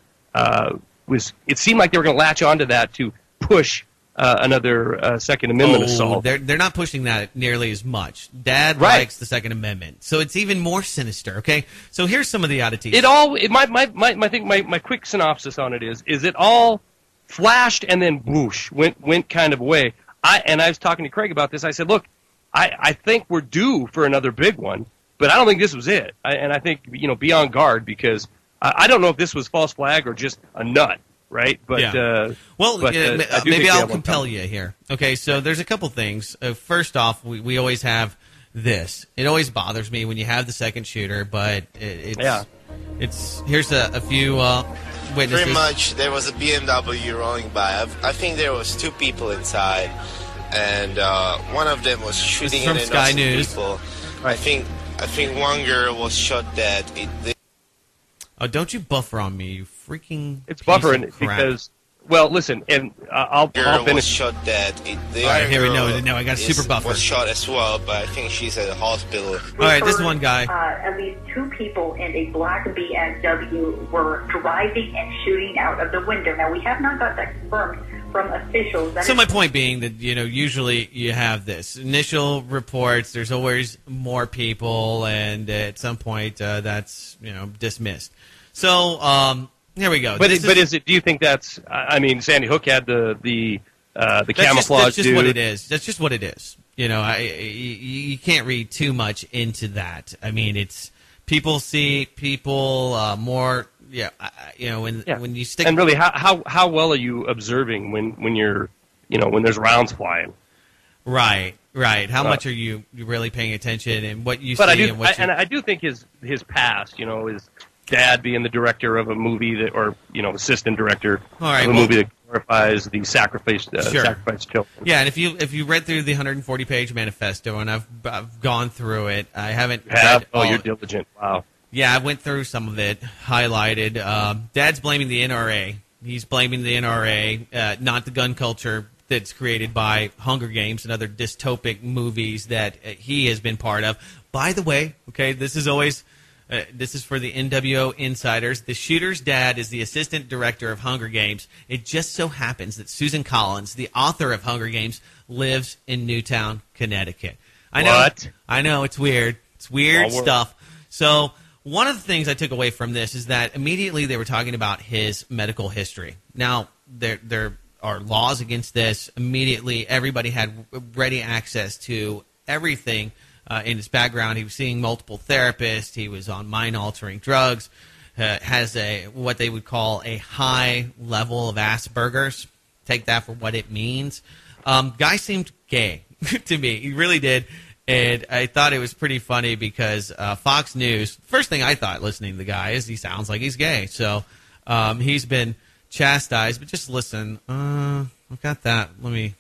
it seemed like they were going to latch onto that to push another Second Amendment assault. They're not pushing that nearly as much. Dad likes the Second Amendment, so it's even more sinister. Okay, so here's some of the oddities. My quick synopsis on it is it all flashed and then whoosh went kind of away. I was talking to Craig about this. I said, look, I think we're due for another big one, but I don't think this was it. I think be on guard, because I don't know if this was false flag or just a nut. Right, but maybe I'll compel you here. Okay, so there's a couple things. First off, we always have this. It always bothers me when you have the second shooter, but it's here's a few witnesses. Pretty much, there was a BMW rolling by. I think there was two people inside, and one of them was shooting at Sky News. People. Right. I think one girl was shot dead. Oh, don't you buffer on me, you freaking It's buffering because, Well, listen, and I'll Girl finish. was shot dead. The All right, other here we girl go. No, I got a super buffer. Was shot as well, but I think she's at the hospital. All right, this one guy. At least 2 people in a black BMW were driving and shooting out of the window. Now, we have not got that confirmed from officials. So my point being that, usually you have this initial reports, there's always more people, and at some point that's, dismissed. So, here we go. But is it? Do you think that's? I mean, Sandy Hook had the camouflage. That's just what it is. That's just what it is. You can't read too much into that. I mean, it's people see people more. Yeah, when you stick. And really, how well are you observing when you're when there's rounds flying? Right. How much are you really paying attention and what you see? I do think his past, his dad being the director of a movie of assistant director of a movie that glorifies the sacrificed children. Yeah, and if you read through the 140-page manifesto, and I've gone through it, I haven't. You're diligent. Wow. Yeah, I went through some of it, highlighted. Dad's blaming the NRA. He's blaming the NRA, not the gun culture that's created by Hunger Games and other dystopic movies that he has been part of. By the way, okay, this is for the NWO insiders. The shooter's dad is the assistant director of Hunger Games. It just so happens that Susan Collins, the author of Hunger Games, lives in Newtown, Connecticut. I know, it's weird. It's weird stuff. So one of the things I took away from this is that immediately they were talking about his medical history. Now, there are laws against this. Immediately, everybody had ready access to everything in his background. He was seeing multiple therapists. He was on mind-altering drugs. Has what they would call a high level of Asperger's. Take that for what it means. Guy seemed gay to me. He really did. And I thought it was pretty funny because Fox News, first thing I thought listening to the guy is he sounds like he's gay. So he's been chastised. But just listen. I've got that. Let me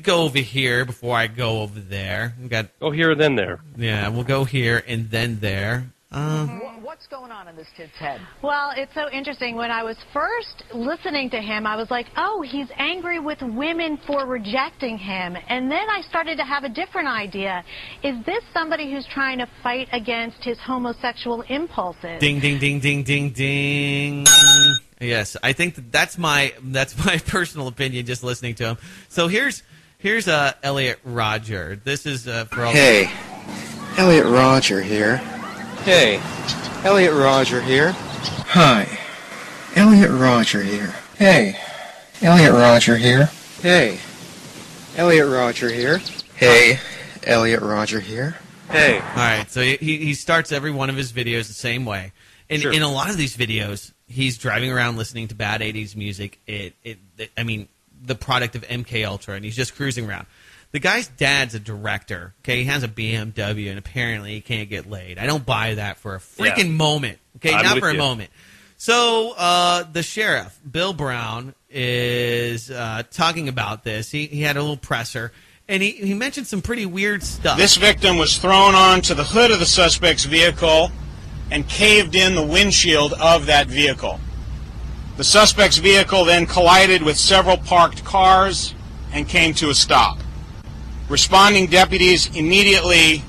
go over here before I go over there. Go here and then there. Yeah, we'll go here and then there. What's going on in this kid's head? Well, it's so interesting. When I was first listening to him, I was like, oh, he's angry with women for rejecting him. And then I started to have a different idea. Is this somebody who's trying to fight against his homosexual impulses? Ding, ding, ding, ding, ding, ding. Yes, I think that's my personal opinion just listening to him. So here's Elliot Rodger. This is for all. Hey, Elliot Rodger here. Hey, Elliot Rodger here. Hi, Elliot Rodger here. Hey, Elliot Rodger here. Hey, Elliot Rodger here. Hey, Elliot Rodger here. Hey. All right, so he starts every one of his videos the same way. And in a lot of these videos, he's driving around listening to bad 80s music. I mean, the product of MK Ultra, and he's just cruising around. The guy's dad's a director. Okay, he has a BMW, and apparently he can't get laid. I don't buy that for a freaking moment. Okay, not for a moment. So the sheriff, Bill Brown, is talking about this. He had a little presser, and he mentioned some pretty weird stuff. This victim was thrown onto the hood of the suspect's vehicle and caved in the windshield of that vehicle. The suspect's vehicle then collided with several parked cars and came to a stop. Responding deputies immediately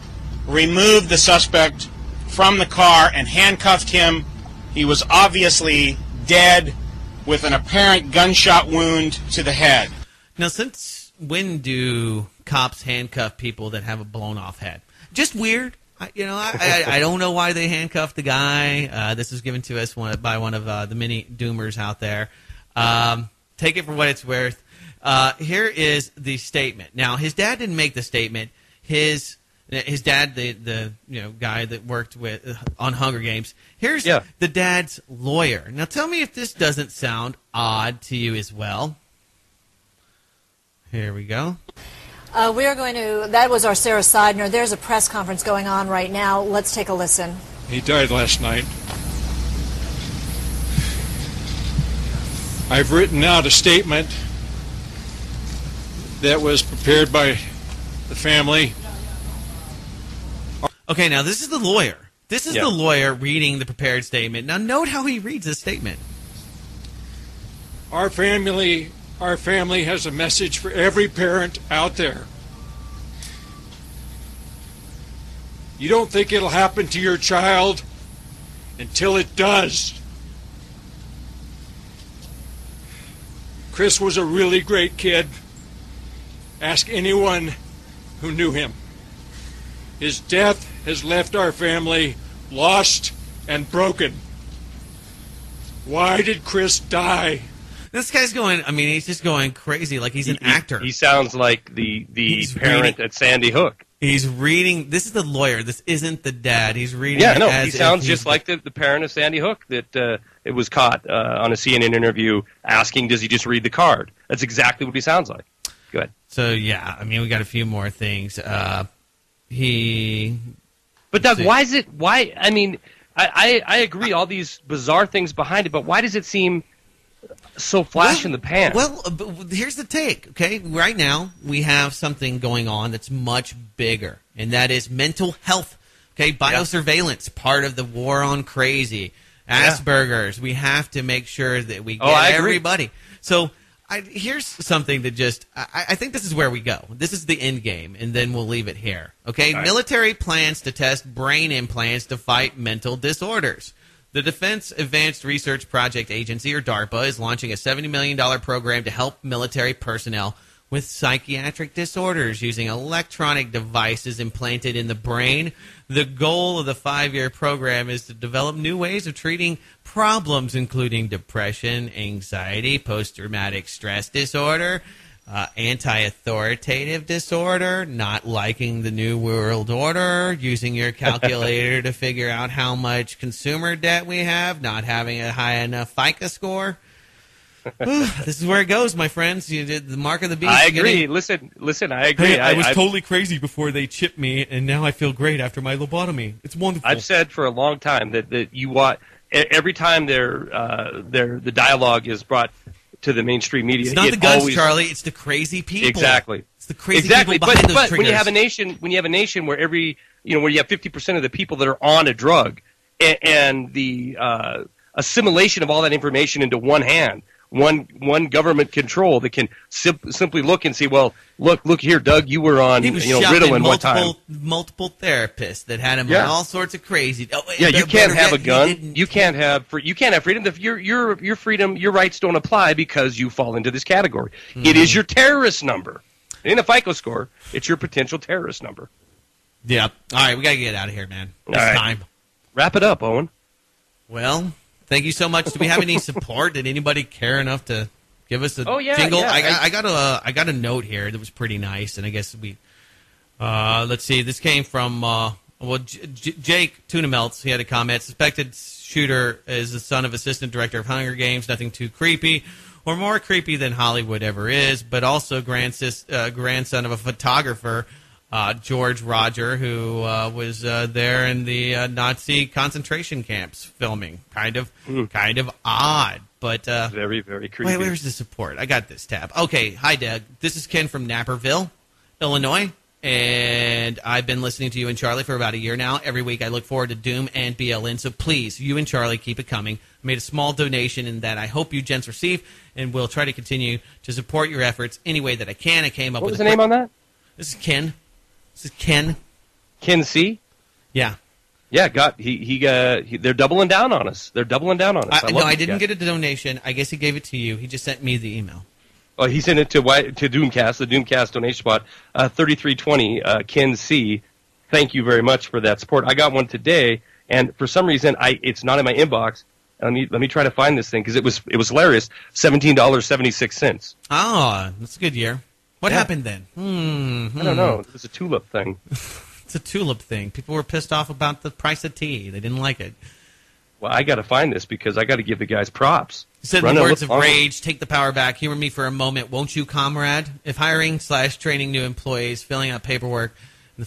removed the suspect from the car and handcuffed him. He was obviously dead with an apparent gunshot wound to the head. Now, since when do cops handcuff people that have a blown-off head? Just weird. I don't know why they handcuffed the guy. This was given to us by one of the many doomers out there. Take it for what it's worth. Here is the statement. Now, his dad didn't make the statement. His dad, the guy that worked on Hunger Games. Here's the dad's lawyer. Now, tell me if this doesn't sound odd to you as well. Here we go. We are going to, that was our Sarah Seidner. There's a press conference going on right now. Let's take a listen. He died last night. I've written out a statement that was prepared by the family. Okay, now this is the lawyer. This is the lawyer reading the prepared statement. Now note how he reads this statement. Our family has a message for every parent out there. You don't think it'll happen to your child until it does. Chris was a really great kid. Ask anyone who knew him. His death has left our family lost and broken. Why did Chris die? This guy's going, I mean, he's just going crazy like he's an actor. He sounds like the parent at Sandy Hook. He's reading, this is the lawyer, this isn't the dad. He's reading he sounds just like the parent of Sandy Hook that it was caught on a CNN interview asking, does he just read the card? That's exactly what he sounds like. Good. So, yeah, I mean, we got a few more things. But, Doug, I agree, all these bizarre things behind it, but why does it seem so flash in the pan? Well, here's the take, okay? Right now, we have something going on that's much bigger, and that is mental health, okay? Biosurveillance, part of the war on crazy. Asperger's, we have to make sure that we get everybody. So here's something that just, I think this is where we go. This is the end game, and then we'll leave it here, okay? Right. Military plans to test brain implants to fight mental disorders. The Defense Advanced Research Project Agency, or DARPA, is launching a $70 million program to help military personnel with psychiatric disorders using electronic devices implanted in the brain. The goal of the 5-year program is to develop new ways of treating problems including depression, anxiety, post-traumatic stress disorder, anti-authoritative disorder, not liking the New World Order, using your calculator to figure out how much consumer debt we have, not having a high enough FICA score. This is where it goes, my friends. You did the mark of the beast. I agree. Listen, I agree. Hey, I was totally crazy before they chipped me, and now I feel great after my lobotomy. It's wonderful. I've said for a long time that you want every time the dialogue is brought to the mainstream media. It's not the guns, Charlie. It's the crazy people. Exactly. It's the crazy people behind those triggers. When you have a nation where where you have 50% of the people that are on a drug, and the assimilation of all that information into one hand, one government control that can simply look and see, well, look here, Doug, you were on Ritalin one time. Multiple therapists that had him on all sorts of crazy. You can't have a gun. You can't have freedom. Your freedom, your rights don't apply because you fall into this category. Mm-hmm. It is your terrorist number. It ain't a FICO score. It's your potential terrorist number. Yeah. All right, we got to get out of here, man. It's time. Wrap it up, Owen. Well, thank you so much. Do we have any support? Did anybody care enough to give us a jingle? Yeah. I got a note here that was pretty nice, and I guess we let's see. This came from Jake Tuna Melts. He had a comment. Suspected shooter is the son of assistant director of Hunger Games. Nothing too creepy or more creepy than Hollywood ever is, but also grandson of a photographer. George Roger, who was there in the Nazi concentration camps filming. Kind of odd, but very, very creepy. Wait, where's the support? I got this tab. Okay, hi, Doug. This is Ken from Naperville, Illinois, and I've been listening to you and Charlie for about a year now. Every week I look forward to Doom and BLN, so please, you and Charlie, keep it coming. I made a small donation in that I hope you gents receive, and will try to continue to support your efforts any way that I can. I came up with What was the name on that? This is Ken. This is Ken. Ken C? Yeah. Yeah, they're doubling down on us. They're doubling down on us. I didn't get a donation. I guess he gave it to you. He just sent me the email. Oh, he sent it to Doomcast, the Doomcast donation spot, 3320, Ken C. Thank you very much for that support. I got one today, and for some reason, it's not in my inbox. Let me try to find this thing, because it was hilarious. $17.76. Oh, that's a good year. What happened then? I don't know. It was a tulip thing. It's a tulip thing. People were pissed off about the price of tea. They didn't like it. Well, I got to find this because I got to give the guys props. He said, in the words of rage, take the power back. Humor me for a moment, won't you, comrade? If hiring/training new employees, filling out paperwork, and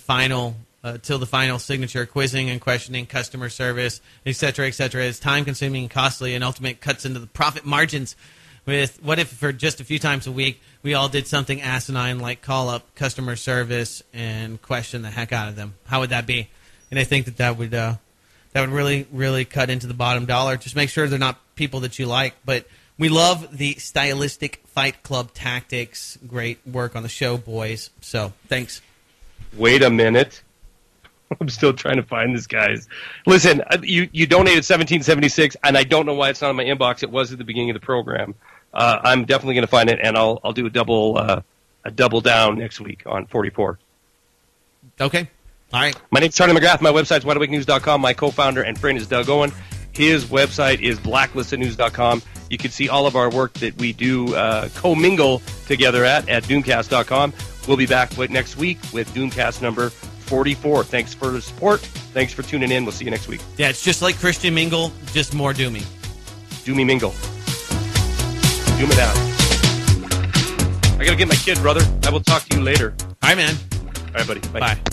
till the final signature, quizzing and questioning, customer service, etc., is time-consuming and costly, and ultimate cuts into the profit margins. What if for just a few times a week we all did something asinine like call up customer service and question the heck out of them? How would that be? And I think that would really, really cut into the bottom dollar. Just make sure they're not people that you like. But We love the stylistic Fight Club tactics. Great work on the show, boys. So, thanks. Wait a minute. I'm still trying to find this, guys. Listen, you donated $17.76, and I don't know why it's not in my inbox. It was at the beginning of the program. I'm definitely going to find it, and I'll do a double down next week on 44. Okay. All right. My name's Charlie McGrath. My website's wideawakenews.com. My co-founder and friend is Doug Owen. His website is blacklistednews.com. You can see all of our work that we do commingle together at Doomcast.com. We'll be back next week with Doomcast number 44. Thanks for the support. Thanks for tuning in. We'll see you next week. Yeah, it's just like Christian Mingle, just more doomy. Doomy Mingle. Doom it out. I got to get my kid, brother. I will talk to you later. All right, man. All right, buddy. Bye. Bye.